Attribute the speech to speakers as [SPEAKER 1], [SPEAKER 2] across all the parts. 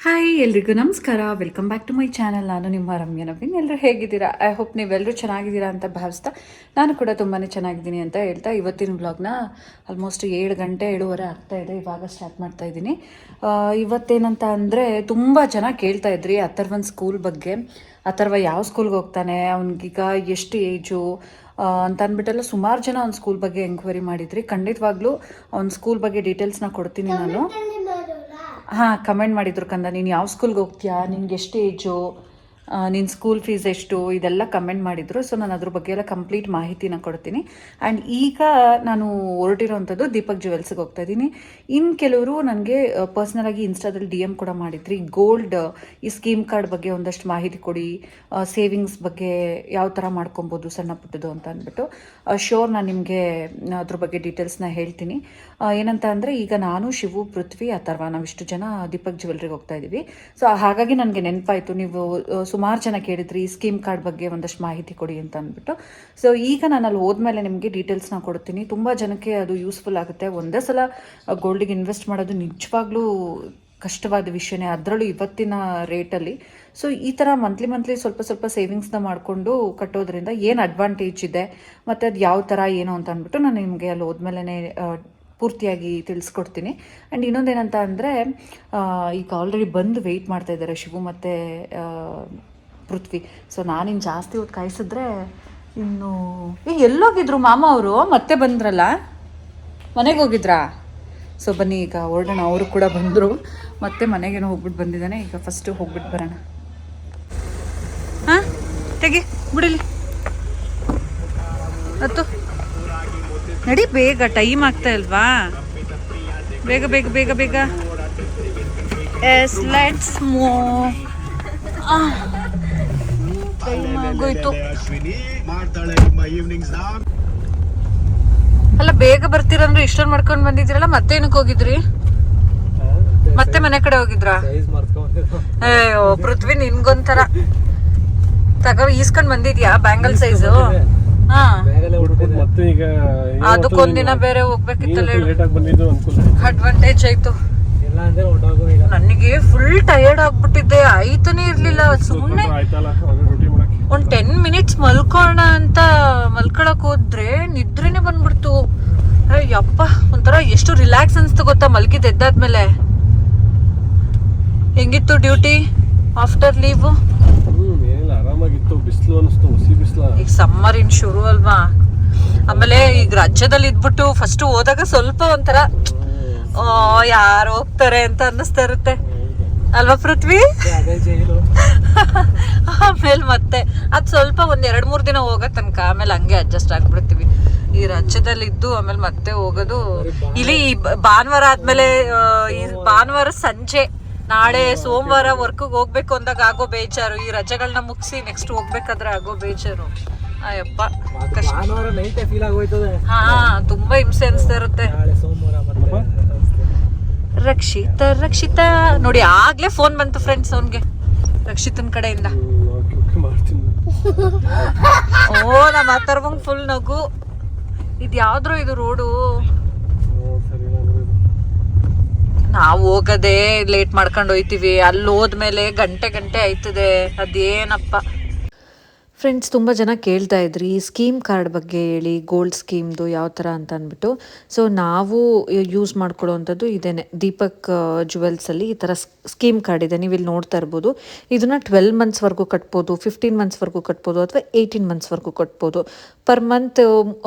[SPEAKER 1] Hi ಎಲ್ರಿಗೂ ನಮಸ್ಕಾರ, welcome back to my channel. ನಾನು ನಿಮ್ಮ ರಮ್ಯ ನವೀನ್. ಎಲ್ಲರೂ ಹೇಗಿದ್ದೀರಾ? ಐ ಹೋಪ್ ನೀವೆಲ್ಲರೂ ಚೆನ್ನಾಗಿದ್ದೀರಾ ಅಂತ ಭಾವಿಸ್ತಾ ನಾನು ಕೂಡ ತುಂಬಾ ಚೆನ್ನಾಗಿದ್ದೀನಿ ಅಂತ ಹೇಳ್ತಾ ಇವತ್ತಿನ ಬ್ಲಾಗ್ನ ಆಲ್ಮೋಸ್ಟ್ 7 ಗಂಟೆ 7:30 ಆಗ್ತಾಯಿದೆ. ಇವಾಗ ಸ್ಟಾರ್ಟ್ ಮಾಡ್ತಾ ಇದ್ದೀನಿ. ಇವತ್ತೇನಂತ ಅಂದರೆ ತುಂಬ ಜನ ಕೇಳ್ತಾ ಇದ್ರಿ ಅಥರ್ವನ್ ಸ್ಕೂಲ್ ಬಗ್ಗೆ. ಅಥರ್ವ ಯಾವ ಸ್ಕೂಲ್ಗೆ ಹೋಗ್ತಾನೆ, ಅವ್ನಿಗೀಗ ಎಷ್ಟು ಏಜು ಅಂತ ಅಂದ್ಬಿಟ್ಟೆಲ್ಲ ಸುಮಾರು ಜನ ಅವ್ನ ಸ್ಕೂಲ್ ಬಗ್ಗೆ ಎಂಕ್ವೈರಿ ಮಾಡಿದ್ರಿ. ಖಂಡಿತವಾಗ್ಲೂ ಅವ್ನ ಸ್ಕೂಲ್ ಬಗ್ಗೆ ಡೀಟೇಲ್ಸ್ನ ಕೊಡ್ತೀನಿ ನಾನು. ಹಾಂ, ಕಮೆಂಟ್ ಮಾಡಿದ್ರು ಕಂದ, ನೀನು ಯಾವ ಸ್ಕೂಲ್ಗೆ ಹೋಗ್ತೀಯಾ, ನಿನ್ಗೆ ಎಷ್ಟು ಏಜು, ನಿನ್ನ ಸ್ಕೂಲ್ ಫೀಸ್ ಎಷ್ಟು, ಇದೆಲ್ಲ ಕಮೆಂಟ್ ಮಾಡಿದರು. ಸೊ ನಾನು ಅದ್ರ ಬಗ್ಗೆ ಎಲ್ಲ ಕಂಪ್ಲೀಟ್ ಮಾಹಿತಿನ ಕೊಡ್ತೀನಿ. ಆ್ಯಂಡ್ ಈಗ ನಾನು ಹೊರಟಿರೋವಂಥದ್ದು ದೀಪಕ್ ಜ್ಯುವೆಲ್ಸ್ಗೆ ಹೋಗ್ತಾ ಇದ್ದೀನಿ. ಇನ್ನು ಕೆಲವರು ನನಗೆ ಪರ್ಸ್ನಲಾಗಿ ಇನ್ಸ್ಟಾದಲ್ಲಿ DM ಕೂಡ ಮಾಡಿದ್ರಿ, ಗೋಲ್ಡ್ ಈ ಸ್ಕೀಮ್ ಕಾರ್ಡ್ ಬಗ್ಗೆ ಒಂದಷ್ಟು ಮಾಹಿತಿ ಕೊಡಿ, ಸೇವಿಂಗ್ಸ್ ಬಗ್ಗೆ ಯಾವ ಥರ ಮಾಡ್ಕೊಬೋದು ಸಣ್ಣ ಪುಟ್ಟದು ಅಂತ ಅಂದ್ಬಿಟ್ಟು. ಶೋರ್ ನಾನು ನಿಮಗೆ ಅದ್ರ ಬಗ್ಗೆ ಡೀಟೇಲ್ಸ್ನ ಹೇಳ್ತೀನಿ. ಏನಂತ ಅಂದರೆ ಈಗ ನಾನು, ಶಿವು, ಪೃಥ್ವಿ, ಅಥರ್ವ ನಾವಿಷ್ಟು ಜನ ದೀಪಕ್ ಜ್ಯುವೆಲ್ರಿಗೆ ಹೋಗ್ತಾ ಇದ್ದೀವಿ. ಸೊ ಹಾಗಾಗಿ ನನಗೆ ನೆನಪಾಯಿತು, ನೀವು ಸುಮಾರು ಜನ ಕೇಳಿದ್ರಿ ಈ ಸ್ಕೀಮ್ ಕಾರ್ಡ್ ಬಗ್ಗೆ ಒಂದಷ್ಟು ಮಾಹಿತಿ ಕೊಡಿ ಅಂತ ಅಂದ್ಬಿಟ್ಟು. ಸೊ ಈಗ ನಾನು ಅಲ್ಲಿ ಹೋದ್ಮೇಲೆ ನಿಮಗೆ ಡೀಟೇಲ್ಸ್ನ ಕೊಡ್ತೀನಿ. ತುಂಬ ಜನಕ್ಕೆ ಅದು ಯೂಸ್ಫುಲ್ ಆಗುತ್ತೆ. ಒಂದೇ ಸಲ ಗೋಲ್ಡಿಗೆ ಇನ್ವೆಸ್ಟ್ ಮಾಡೋದು ನಿಜವಾಗ್ಲೂ ಕಷ್ಟವಾದ ವಿಷಯನೇ, ಅದರಲ್ಲೂ ಇವತ್ತಿನ ರೇಟಲ್ಲಿ. ಸೊ ಈ ಥರ ಮಂತ್ಲಿ ಸ್ವಲ್ಪ ಸ್ವಲ್ಪ ಸೇವಿಂಗ್ಸ್ನ ಮಾಡಿಕೊಂಡು ಕಟ್ಟೋದ್ರಿಂದ ಏನು ಅಡ್ವಾಂಟೇಜ್ ಇದೆ ಮತ್ತು ಅದು ಯಾವ ಥರ ಏನು ಅಂತ ಅಂದ್ಬಿಟ್ಟು ನಾನು ನಿಮಗೆ ಅಲ್ಲಿ ಹೋದ್ಮೇಲೆ ಪೂರ್ತಿಯಾಗಿ ತಿಳಿಸ್ಕೊಡ್ತೀನಿ. ಆ್ಯಂಡ್ ಇನ್ನೊಂದೇನಂತ ಅಂದರೆ ಈಗ ಆಲ್ರೆಡಿ ಬಂದು ವೆಯ್ಟ್ ಮಾಡ್ತಾ ಇದ್ದಾರೆ ಶಿವು ಮತ್ತು ಪೃಥ್ವಿ. ಸೊ ನಾನಿನ್ನು ಜಾಸ್ತಿ ಹೊತ್ತು ಕಾಯಿಸಿದ್ರೆ ಇನ್ನು ಎಲ್ಲೋಗಿದ್ರು ಮಾಮ ಅವರು, ಮತ್ತೆ ಬಂದ್ರಲ್ಲ, ಮನೆಗೆ ಹೋಗಿದ್ರಾ? ಸೊ ಬನ್ನಿ ಈಗ ಹೊರಡೋಣ. ಅವರು ಕೂಡ ಬಂದರು, ಮತ್ತೆ ಮನೆಗೇನೋ ಹೋಗ್ಬಿಟ್ಟು ಬಂದಿದ್ದಾನೆ. ಈಗ ಫಸ್ಟು ಹೋಗ್ಬಿಟ್ಟು ಬರೋಣ. ಹಾಂ, ತೆಗಿ ಬಿಡಿಲಿ, ಹತ್ತು ನಡಿ ಬೇಗ, ಟೈಮ್ ಆಗ್ತಾ ಇಲ್ವಾ? ಬೇಗ ಬೇಗ ಬೇಗ ಬೇಗ. S, let's move. ಟೈಮ್ ಆಗೋಯ್ತು. ಅಲ್ಲ, ಬೇಗ ಬರ್ತೀರಂದ್ರೆ ಇಷ್ಟೊಂದು ಮಾಡ್ಕೊಂಡು ಬಂದಿದ್ದೀರಲ್ಲ, ಮತ್ತೆ ಏನಕ್ಕೆ ಹೋಗಿದ್ರಿ? ಮತ್ತೆ ಮನೆ ಕಡೆ ಹೋಗಿದ್ರಾ? ಅಯ್ಯೋ ಪೃಥ್ವಿ, ನಿನ್ಗೊಂಥರ ತಗೋ ಈಸ್ಕೊಂಡ್ ಬಂದಿದ್ಯಾ ಬ್ಯಾಂಗಲ್ ಸೈಜು? ಹಾ, ಅದಕ್ಕೊಂದಿನ ಬೇರೆ ಹೋಗ್ಬೇಕಿತ್ತಲ್ಲ, ಅಡ್ವಾಂಟೇಜ್ ಆಯ್ತು. ನನಗೆ ಫುಲ್ ಟಯರ್ಡ್ ಆಗ್ಬಿಟ್ಟಿದ್ದೆ, ಆಯ್ತಾನೆ ಇರ್ಲಿಲ್ಲ. ಸುಮ್ಮನೆ ಒಂದ್ 10 ಮಿನಿಟ್ಸ್ ಮಲ್ಕೋಣ ಅಂತ ಮಲ್ಕೊಳಕ್ ಹೋದ್ರೆ ನಿದ್ರೆನೆ ಬಂದ್ಬಿಡ್ತು. ಯಪ್ಪ, ಒಂಥರ ಎಷ್ಟು ರಿಲ್ಯಾಕ್ಸ್ ಅನ್ಸ್ತು ಗೊತ್ತಾ ಮಲ್ಗಿದ್ ಎದ್ದಾದ್ಮೇಲೆ. ಹೆಂಗಿತ್ತು ಡ್ಯೂಟಿ ಆಫ್ಟರ್ ಲೀವ್? ಈಗ ಸಮ್ಮರ್ ಇನ್ ಶುರು ಅಲ್ವಾ, ಆಮೇಲೆ ಈಗ ರಾಜ್ಯದಲ್ಲಿ ಇದ್ಬಿಟ್ಟು ಫಸ್ಟ್ ಹೋದಾಗ ಸ್ವಲ್ಪ ಒಂಥರ ಯಾರು ಹೋಗ್ತಾರೆ ಅಂತ ಅನ್ನಿಸ್ತಾ ಇರುತ್ತೆ ಅಲ್ವಾ ಪೃಥ್ವಿ? ಆಮೇಲೆ ಮತ್ತೆ ಅದ್ ಸ್ವಲ್ಪ ಒಂದ್ 2-3 ದಿನ ಹೋಗೋ ತನಕ, ಆಮೇಲೆ ಹಂಗೆ ಅಡ್ಜಸ್ಟ್ ಆಗ್ಬಿಡ್ತೀವಿ. ಈ ರಾಜ್ಯದಲ್ಲಿ ಇದ್ದು ಆಮೇಲೆ ಮತ್ತೆ ಹೋಗೋದು. ಇಲ್ಲಿ ಭಾನುವಾರ ಆದ್ಮೇಲೆ, ಈ ಭಾನುವಾರ ಸಂಜೆ, ನಾಳೆ ಸೋಮವಾರ ವರ್ಕ್ಗೆ ಹೋಗ್ಬೇಕು ಅಂದಾಗ ಆಗೋ ಬೇಜಾರು, ಈ ರಜೆಗಳನ್ನ ಮುಗಿಸಿ ನೆಕ್ಸ್ಟ್ ಹೋಗ್ಬೇಕಾದ್ರೆ ಆಗೋ ಬೇಜಾರು. ಅಯ್ಯಪ್ಪ, ಕಷ್ಟ. ಹಾ, ತುಂಬಾ ಹಿಂಸೆ ಅನ್ಸ್ತಾ ಇರುತ್ತೆ. ರಕ್ಷಿತ ನೋಡಿ, ಆಗ್ಲೇ ಫೋನ್ ಬಂತು ಫ್ರೆಂಡ್ಸ್ ಅವನ್ಗೆ, ರಕ್ಷಿತನ್ ಕಡೆಯಿಂದ. ಓ, ನಮ್ಮ ಅಥರ್ವಂಗ್ ಫುಲ್ ನಗು. ಇದು ಯಾವ್ದ್ರು ಇದು ರೋಡು? ನಾವು ಹೋಗದೆ ಲೇಟ್ ಮಾಡ್ಕೊಂಡು ಹೋಯ್ತೀವಿ, ಅಲ್ಲಿ ಹೋದ್ಮೇಲೆ ಗಂಟೆ ಆಯ್ತದೆ. ಅದೇನಪ್ಪ ಫ್ರೆಂಡ್ಸ್, ತುಂಬ ಜನ ಕೇಳ್ತಾ ಇದ್ರಿ ಸ್ಕೀಮ್ ಕಾರ್ಡ್ ಬಗ್ಗೆ ಹೇಳಿ, ಗೋಲ್ಡ್ ಸ್ಕೀಮ್ದು ಯಾವ ಥರ ಅಂತ ಅಂದ್ಬಿಟ್ಟು. ಸೊ ನಾವು ಯೂಸ್ ಮಾಡ್ಕೊಳ್ಳೋವಂಥದ್ದು ಇದೇನೆ, ದೀಪಕ್ ಜ್ಯುವೆಲ್ಸಲ್ಲಿ ಈ ಥರ ಸ್ಕೀಮ್ ಕಾರ್ಡ್ ಇದೆ. ನೀವು ಇಲ್ಲಿ ನೋಡ್ತಾ ಇರ್ಬೋದು. ಇದನ್ನು 12 ಮಂತ್ಸ್ವರೆಗೂ ಕಟ್ಬೋದು, 15 ಮಂತ್ಸ್ವರೆಗೂ ಕಟ್ಬೋದು, ಅಥವಾ 18 ಮಂತ್ಸ್ವರೆಗೂ ಕಟ್ಬೋದು. ಪರ್ ಮಂತ್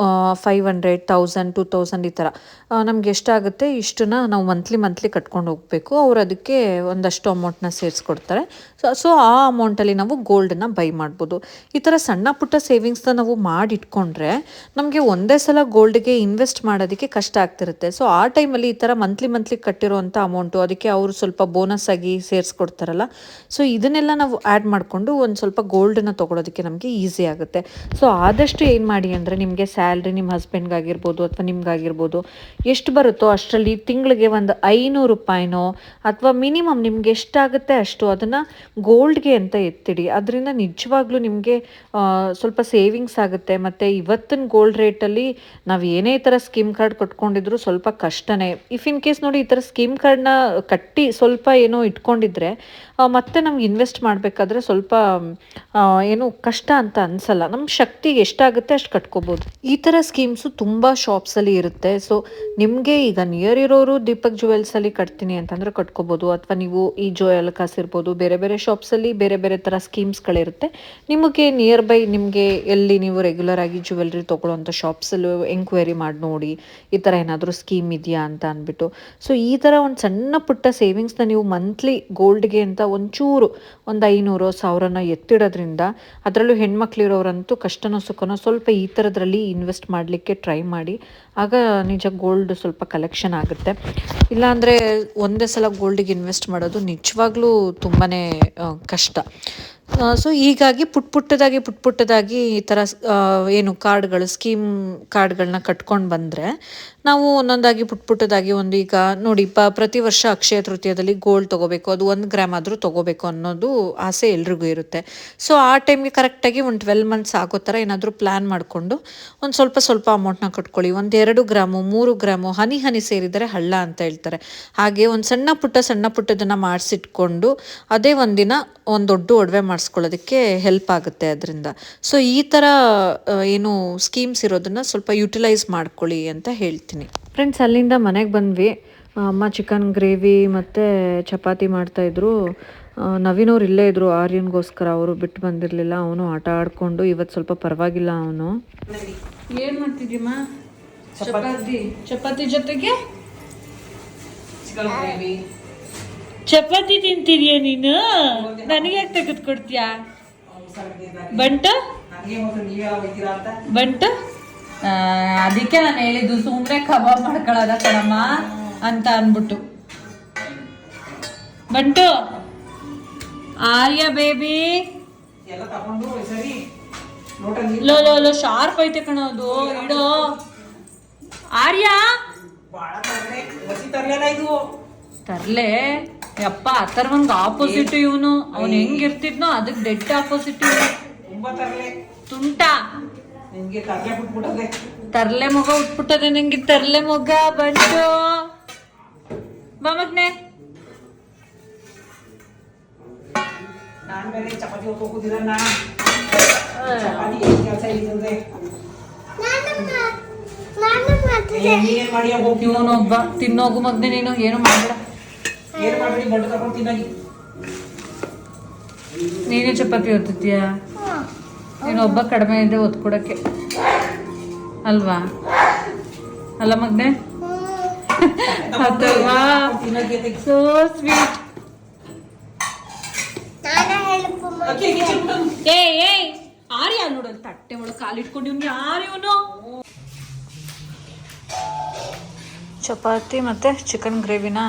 [SPEAKER 1] 500, 1000, 2000 ಈ ಥರ ನಮ್ಗೆ ಎಷ್ಟಾಗುತ್ತೆ ಇಷ್ಟನ್ನ ನಾವು ಮಂತ್ಲಿ ಕಟ್ಕೊಂಡು ಹೋಗಬೇಕು. ಅವ್ರು ಅದಕ್ಕೆ ಒಂದಷ್ಟು ಅಮೌಂಟ್ನ ಸೇರಿಸ್ಕೊಡ್ತಾರೆ. ಸೊ ಆ ಅಮೌಂಟಲ್ಲಿ ನಾವು ಗೋಲ್ಡನ್ನ ಬೈ ಮಾಡ್ಬೋದು. ಈ ಥರ ಸಣ್ಣ ಪುಟ್ಟ ಸೇವಿಂಗ್ಸ್ನ ನಾವು ಮಾಡಿಟ್ಕೊಂಡ್ರೆ ನಮಗೆ ಒಂದೇ ಸಲ ಗೋಲ್ಡ್ಗೆ ಇನ್ವೆಸ್ಟ್ ಮಾಡೋದಕ್ಕೆ ಕಷ್ಟ ಆಗ್ತಿರುತ್ತೆ. ಸೊ ಆ ಟೈಮಲ್ಲಿ ಈ ಥರ ಮಂತ್ಲಿ ಕಟ್ಟಿರೋವಂಥ ಅಮೌಂಟು, ಅದಕ್ಕೆ ಅವರು ಸ್ವಲ್ಪ ಬೋನಸ್ ಆಗಿ ಸೇರಿಸ್ಕೊಡ್ತಾರಲ್ಲ, ಸೊ ಇದನ್ನೆಲ್ಲ ನಾವು ಆ್ಯಡ್ ಮಾಡಿಕೊಂಡು ಒಂದು ಸ್ವಲ್ಪ ಗೋಲ್ಡನ್ನ ತೊಗೊಳೋದಕ್ಕೆ ನಮಗೆ ಈಸಿ ಆಗುತ್ತೆ. ಸೊ ಆದಷ್ಟು ಏನು ಮಾಡಿ ಅಂದರೆ ನಿಮಗೆ ಸ್ಯಾಲ್ರಿ ನಿಮ್ಮ ಹಸ್ಬೆಂಡ್ಗಾಗಿರ್ಬೋದು ಅಥವಾ ನಿಮ್ಗಾಗಿರ್ಬೋದು ಎಷ್ಟು ಬರುತ್ತೋ ಅಷ್ಟರಲ್ಲಿ ತಿಂಗಳಿಗೆ ಒಂದು 500 ರೂಪಾಯಿನೋ ಅಥವಾ ಮಿನಿಮಮ್ ನಿಮ್ಗೆ ಎಷ್ಟಾಗುತ್ತೆ ಅಷ್ಟು ಅದನ್ನು ಗೋಲ್ಡ್ಗೆ ಅಂತ ಎತ್ತಿಡಿ. ಅದರಿಂದ ನಿಜವಾಗ್ಲೂ ನಿಮಗೆ ಸ್ವಲ್ಪ ಸೇವಿಂಗ್ಸ್ ಆಗುತ್ತೆ. ಮತ್ತು ಇವತ್ತಿನ ಗೋಲ್ಡ್ ರೇಟಲ್ಲಿ ನಾವು ಏನೇ ಈ ಥರ ಸ್ಕೀಮ್ ಕಾರ್ಡ್ ಕಟ್ಕೊಂಡಿದ್ರು ಸ್ವಲ್ಪ ಕಷ್ಟನೇ. ಇಫ್ ಇನ್ ಕೇಸ್ ನೋಡಿ ಈ ಥರ ಸ್ಕೀಮ್ ಕಾರ್ಡ್ನ ಕಟ್ಟಿ ಸ್ವಲ್ಪ ಏನೋ ಇಟ್ಕೊಂಡಿದ್ರೆ ಮತ್ತೆ ನಮ್ಗೆ ಇನ್ವೆಸ್ಟ್ ಮಾಡಬೇಕಾದ್ರೆ ಸ್ವಲ್ಪ ಏನು ಕಷ್ಟ ಅಂತ ಅನಿಸಲ್ಲ. ನಮ್ಮ ಶಕ್ತಿಗೆ ಎಷ್ಟಾಗುತ್ತೆ ಅಷ್ಟು ಕಟ್ಕೋಬೋದು. ಈ ಥರ ಸ್ಕೀಮ್ಸು ತುಂಬ ಶಾಪ್ಸಲ್ಲಿ ಇರುತ್ತೆ. ಸೊ ನಿಮಗೆ ಈಗ ನಿಯರ್ ಇರೋರು ದೀಪಕ್ ಜುವೆಲ್ಸಲ್ಲಿ ಕಟ್ತೀನಿ ಅಂತಂದರೆ ಕಟ್ಕೋಬೋದು. ಅಥವಾ ನೀವು ಈ ಜೋಯಲಕಾಸ್ ಇರ್ಬೋದು, ಬೇರೆ ಬೇರೆ ಶಾಪ್ಸಲ್ಲಿ ಬೇರೆ ಬೇರೆ ಥರ ಸ್ಕೀಮ್ಸ್ಗಳಿರುತ್ತೆ. ನಿಮಗೆ ನಿಯರ್ ಬೈ ನಿಮಗೆ ಎಲ್ಲಿ ನೀವು ರೆಗ್ಯುಲರ್ ಆಗಿ ಜ್ಯುವೆಲ್ರಿ ತೊಗೊಳ್ಳೋಂಥ ಶಾಪ್ಸಲ್ಲೂ ಎಂಕ್ವೈರಿ ಮಾಡಿ ನೋಡಿ ಈ ಥರ ಏನಾದರೂ ಸ್ಕೀಮ್ ಇದೆಯಾ ಅಂತ ಅಂದ್ಬಿಟ್ಟು. ಸೊ ಈ ಥರ ಒಂದು ಸಣ್ಣ ಪುಟ್ಟ ಸೇವಿಂಗ್ಸ್ನ ನೀವು ಮಂತ್ಲಿ ಗೋಲ್ಡ್ಗೆ ಅಂತ ಒಂಚೂರು ಒಂದು 500-1000ನ ಎತ್ತಿಡೋದ್ರಿಂದ, ಅದರಲ್ಲೂ ಹೆಣ್ಮಕ್ಳಿರೋರಂತೂ ಕಷ್ಟನೋ ಸುಖನೋ ಸ್ವಲ್ಪ ಈ ಥರದ್ರಲ್ಲಿ ಇನ್ವೆಸ್ಟ್ ಮಾಡಲಿಕ್ಕೆ ಟ್ರೈ ಮಾಡಿ. ಆಗ ನಿಜ ಗೋಲ್ಡ್ ಸ್ವಲ್ಪ ಕಲೆಕ್ಷನ್ ಆಗುತ್ತೆ. ಇಲ್ಲಾಂದರೆ ಒಂದೇ ಸಲ ಗೋಲ್ಡಿಗೆ ಇನ್ವೆಸ್ಟ್ ಮಾಡೋದು ನಿಜವಾಗ್ಲೂ ತುಂಬಾ ಕಷ್ಟ. ಸೊ ಹೀಗಾಗಿ ಪುಟ್ಟದಾಗಿ ಈ ಥರ ಏನು ಕಾರ್ಡ್ಗಳು, ಸ್ಕೀಮ್ ಕಾರ್ಡ್ಗಳನ್ನ ಕಟ್ಕೊಂಡು ಬಂದರೆ ನಾವು ಒಂದೊಂದಾಗಿ ಪುಟ್ಟದಾಗಿ ಒಂದು ಈಗ ನೋಡಿ ಪ್ರತಿ ವರ್ಷ ಅಕ್ಷಯ ತೃತೀಯದಲ್ಲಿ ಗೋಲ್ಡ್ ತೊಗೋಬೇಕು, ಅದು 1 ಗ್ರಾಮ್ ಆದರೂ ತೊಗೋಬೇಕು ಅನ್ನೋದು ಆಸೆ ಎಲ್ರಿಗೂ ಇರುತ್ತೆ. ಸೊ ಆ ಟೈಮ್ಗೆ ಕರೆಕ್ಟಾಗಿ ಒಂದು 12 ಮಂತ್ಸ್ ಆಗೋ ಥರ ಏನಾದರೂ ಪ್ಲ್ಯಾನ್ ಮಾಡಿಕೊಂಡು ಒಂದು ಸ್ವಲ್ಪ ಅಮೌಂಟ್ನ ಕಟ್ಕೊಳ್ಳಿ. ಒಂದು 2 ಗ್ರಾಮು 3 ಗ್ರಾಮು ಹನಿ ಸೇರಿದರೆ ಹಳ್ಳ ಅಂತ ಹೇಳ್ತಾರೆ. ಹಾಗೆ ಒಂದು ಸಣ್ಣ ಪುಟ್ಟದನ್ನು ಮಾಡಿಸಿಟ್ಕೊಂಡು ಅದೇ ಒಂದಿನ ಒಂದು ದೊಡ್ಡ ಒಡವೆ ಮಾಡಿಸ್ಕೊಳ್ಳೋದಕ್ಕೆ ಹೆಲ್ಪ್ ಆಗುತ್ತೆ ಅದರಿಂದ. ಸೊ ಈ ಥರ ಏನು ಸ್ಕೀಮ್ಸ್ ಇರೋದನ್ನು ಸ್ವಲ್ಪ ಯುಟಿಲೈಸ್ ಮಾಡ್ಕೊಳ್ಳಿ ಅಂತ ಹೇಳ್ತೀನಿ. ಫ್ರೆಂಡ್ಸ್, ಅಲ್ಲಿಂದ ಮನೆಗೆ ಬಂದ್ವಿ. ಅಮ್ಮ ಚಿಕನ್ ಗ್ರೇವಿ ಮತ್ತು ಚಪಾತಿ ಮಾಡ್ತಾಯಿದ್ರು. ನವೀನವ್ರು ಇಲ್ಲೇ ಇದ್ದರು ಆರ್ಯನ್ಗೋಸ್ಕರ, ಅವರು ಬಿಟ್ಟು ಬಂದಿರಲಿಲ್ಲ. ಅವನು ಆಟ ಆಡಿಕೊಂಡು ಇವತ್ತು ಸ್ವಲ್ಪ ಪರವಾಗಿಲ್ಲ. ಅವನು ಏನು ಮಾಡ್ತಿದ್ದೀಮ್ಮ? ಚಪಾತಿ ಜೊತೆಗೆ ಚಿಕನ್ ಗ್ರೇವಿ. ಚಪಾತಿ ತಿಂತಿದ್ಯಾ ನೀನು? ನನಗೆ ಯಾಕೆ ತೆಗೆದುಕೊಡ್ತೀಯಾ? ಬಂಟು ಅದಕ್ಕೆ ನಾನು ಹೇಳಿದ್ದು ಸುಮ್ಮನೆ ಕಬಾಬ್ ಮಾಡ್ಕೊಳ್ಳೋದ ಕಣಮ್ಮ ಅಂತ ಅಂದ್ಬಿಟ್ಟು. ಬಂಟು, ಆರ್ಯ ಬೇಬಿ ಲೋ ಶಾರ್ಪ್ ಐತೆ ಕಣೋದು. ಇಡೋ ಆರ್ಯ ತರ್ಲೆ ಯಪ್ಪ. ಅಥರ್ವನ್ಗೆ ಆಪೋಸಿಟ್ ಇವನು. ಅವನು ಹೆಂಗಿರ್ತಿದ್ನೋ ಅದಕ್ಕೆ ಡೆಡ್ ಆಪೋಸಿಟ್ ಇವನು. ತುಂಟ ತರ್ಲೆ ಮೊಗ ಉಟ್ಬಿಟ್ಟದೆ ನಂಗೆ. ತರ್ಲೆ ಮೊಗ ಬಂದು ಮಗನೆ. ಇವನೊಬ್ಬ ತಿನ್ನೋಗು ಮಗ್ನೆ. ನೀನು ಏನು ಮಾಡಬೇಡ. ನೀನೇ ಚಪಾತಿ ಓದ್ತಿದ್ಯಾ? ನೀನೊಬ್ಬ ಕಡಿಮೆ ಇದೆ ಓದ್ಕೊಡಕ್ಕೆ ಅಲ್ವಾ? ಅಲ್ಲ ಮಗ್ನೆ? ಅಥವಾ ಸೋ ಸ್ವೀಟ್. ಏಯ್ ಆರ್ಯ ನೋಡಲ್ ತಟ್ಟೆ ಒಳಗೆ ಕಾಲಿಟ್ಕೊಂಡು ಇವ್ನು ಯಾರು ಇವನು? ಚಪಾತಿ ಮತ್ತೆ ಚಿಕನ್ ಗ್ರೇವಿನ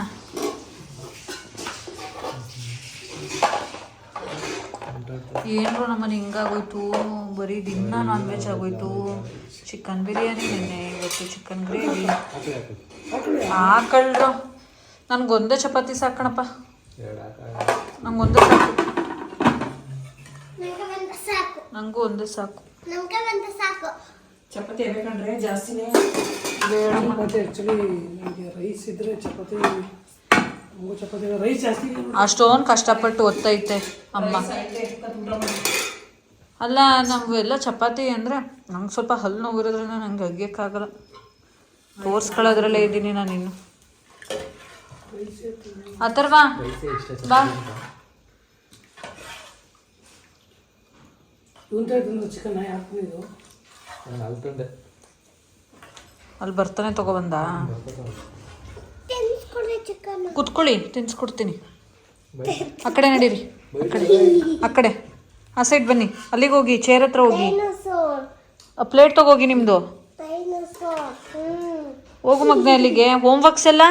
[SPEAKER 1] ಏನ್ರು ನಮ್ಮನೆ ಹಿಂಗಾಗೋಯ್ತು. ಬರೀ ದಿನ ನಾನ್ ವೆಜ್ ಆಗೋಯ್ತು. ಚಿಕನ್ ಬಿರಿಯಾನಿ ನೆನ್ನೆ, ಇವತ್ತು ಚಿಕನ್ ಗ್ರೇವಿ. ಹಾಕಳ್ರು ನನಗೊಂದೇ ಚಪಾತಿ ಸಾಕಣಪ್ಪ. ನಂಗೊಂದೇ ಸಾಕು. ನಂಗೂ ಒಂದೇ ಸಾಕು.
[SPEAKER 2] ಚಪಾತಿ ಬೇಕಂದ್ರೆ ಜಾಸ್ತಿನೇ
[SPEAKER 1] ಬೇಡ.
[SPEAKER 2] ಆ್ಯಕ್ಚುಲಿ ನನಗೆ ರೈಸ್ ಇದ್ರೆ ಚಪಾತಿ ರೈಸ್ ಜಾಸ್ತಿ.
[SPEAKER 1] ಅಷ್ಟೊಂದು ಕಷ್ಟಪಟ್ಟು ಒತ್ತೈತೆ ಅಮ್ಮ. ಅಲ್ಲ ನಮಗೆಲ್ಲ ಚಪಾತಿ ಅಂದರೆ ನಂಗೆ ಸ್ವಲ್ಪ ಹಲ್ಲು ನೋವಿರೋದ್ರಿಂದ ನಂಗೆ ಅಗ್ಯಕ್ಕಾಗಲ್ಲ. ತೋರಿಸ್ಕೊಳ್ಳೋದ್ರಲ್ಲೇ ಇದ್ದೀನಿ ನಾನು ಇನ್ನು. ಅಥರ್ವಾ ಬಾ.
[SPEAKER 2] ಚಿಕನ್ ಹಾಕಿದ್ದು
[SPEAKER 1] ಅಲ್ಲಿ ಬರ್ತಾನೆ ತಗೊಬಂದ. ಕುತ್ಕೊಳ್ಳಿ, ತಿನ್ಸ್ಕೊಡ್ತೀನಿ. ಆ ಕಡೆ ನಡೀರಿ, ಆ ಕಡೆ ಆ ಸೈಡ್ ಬನ್ನಿ. ಅಲ್ಲಿಗೆ ಹೋಗಿ, ಚೇರ್ ಹತ್ರ ಹೋಗಿ, ಪ್ಲೇಟ್ ತಗೋಗಿ ನಿಮ್ಮದು. ಹೋಗು ಮಗ್ನೆ ಅಲ್ಲಿಗೆ. ಹೋಮ್ವರ್ಕ್ಸ್ ಎಲ್ಲ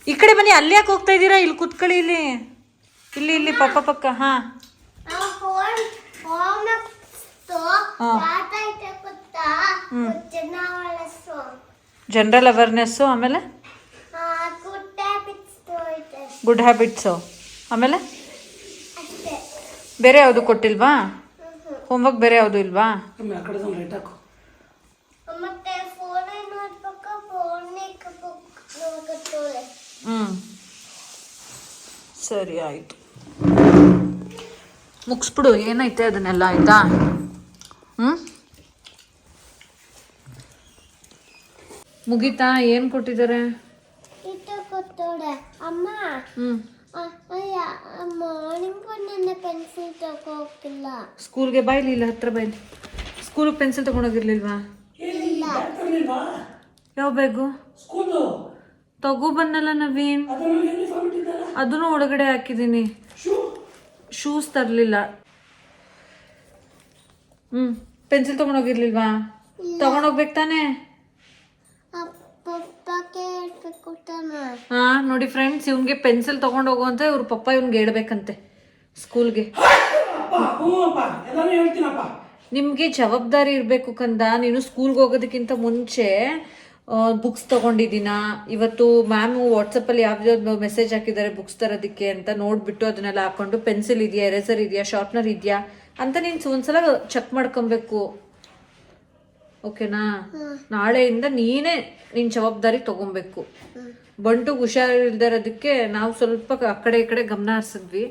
[SPEAKER 1] ಈ ಕಡೆ ಬನ್ನಿ. ಅಲ್ಲಿ ಯಾಕೆ ಹೋಗ್ತಾ ಇದ್ದೀರಾ? ಇಲ್ಲಿ ಕುತ್ಕೊಳ್ಳಿ. ಇಲ್ಲಿ ಪಕ್ಕ. ಹಾಂ ಜನರಲ್ ಅವೇರ್ನೆಸ್ಸು, ಆಮೇಲೆ ಗುಡ್ ಹ್ಯಾಬಿಟ್ಸು, ಆಮೇಲೆ ಬೇರೆ ಯಾವುದು ಕೊಟ್ಟಿಲ್ವಾ? ಹೋಮ್ವರ್ಕ್ ಬೇರೆ ಯಾವುದು ಇಲ್ವಾ?
[SPEAKER 2] ಒಮ್ಮೆ ಆ ಕಡೆ ಲೈಟ್ ಹಾಕು.
[SPEAKER 1] ಸರಿ ಆಯಿತು, ಮುಗಿಸ್ಬಿಡು. ಏನೈತೆ ಅದನ್ನೆಲ್ಲ, ಆಯಿತಾ? ಮುಗೀತಾ? ಏನು ಕೊಟ್ಟಿದ್ದಾರೆ? ಸ್ಕೂಲ್ಗೆ ಬಾಯ್ಲಿ, ಇಲ್ಲ ಹತ್ರ ಬಾಯ್ಲಿ. ಸ್ಕೂಲ್ಗೆ ಪೆನ್ಸಿಲ್ ತಗೊಂಡೋಗಿರ್ಲಿಲ್ವಾ? ಯಾವ ಬ್ಯಾಗು? ತಗೋ ಬಂದಲ್ಲ ನವೀನ್, ಅದನ್ನು ಒಳಗಡೆ ಹಾಕಿದ್ದೀನಿ. ಶೂಸ್ ತರಲಿಲ್ಲ. ಪೆನ್ಸಿಲ್ ತಗೊಂಡೋಗಿರ್ಲಿಲ್ವಾ? ತಗೊಂಡೋಗ್ಬೇಕು ತಾನೇ? ಹಾ ನೋಡಿ ಫ್ರೆಂಡ್ಸ್, ಇವ್ನಿಗೆ ಪೆನ್ಸಿಲ್ ತಗೊಂಡೋಗು ಅಂತ ಇವ್ರ ಪಪ್ಪ ಇವ್ನಿಗೆ ಹೇಳ್ಬೇಕಂತೆ ಸ್ಕೂಲ್ಗೆ. ನಿಮ್ಗೆ ಜವಾಬ್ದಾರಿ ಇರಬೇಕು ಕಂದ. ನೀನು ಸ್ಕೂಲ್ಗೆ ಹೋಗೋದಕ್ಕಿಂತ ಮುಂಚೆ ಬುಕ್ಸ್ ತಗೊಂಡಿದ್ದೀನಾ, ಇವತ್ತು ಮ್ಯಾಮು ವಾಟ್ಸಪ್ಪಲ್ಲಿ ಯಾವ್ದಾವ್ದು ಮೆಸೇಜ್ ಹಾಕಿದ್ದಾರೆ ಬುಕ್ಸ್ ತರೋದಕ್ಕೆ ಅಂತ ನೋಡ್ಬಿಟ್ಟು ಅದನ್ನೆಲ್ಲ ಹಾಕೊಂಡು ಪೆನ್ಸಿಲ್ ಇದೆಯಾ, ಎರೇಸರ್ ಇದೆಯಾ, ಶಾರ್ಪ್ನರ್ ಇದೆಯಾ ಅಂತ ನೀನು ಒಂದ್ಸಲ ಚೆಕ್ ಮಾಡ್ಕೊಬೇಕು. ಓಕೆನಾ? ನಾಳೆಯಿಂದ ನೀನೇ ನಿನ್ನ ಜವಾಬ್ದಾರಿ ತಗೊಬೇಕು. ಬಂಟುಗೆ ಹುಷಾರಿಲ್ದೇ ಇರೋದಕ್ಕೆ ನಾವು ಸ್ವಲ್ಪ ಆ ಕಡೆ ಈ ಕಡೆ ಗಮನ ಹರಿಸಿದ್ವಿ.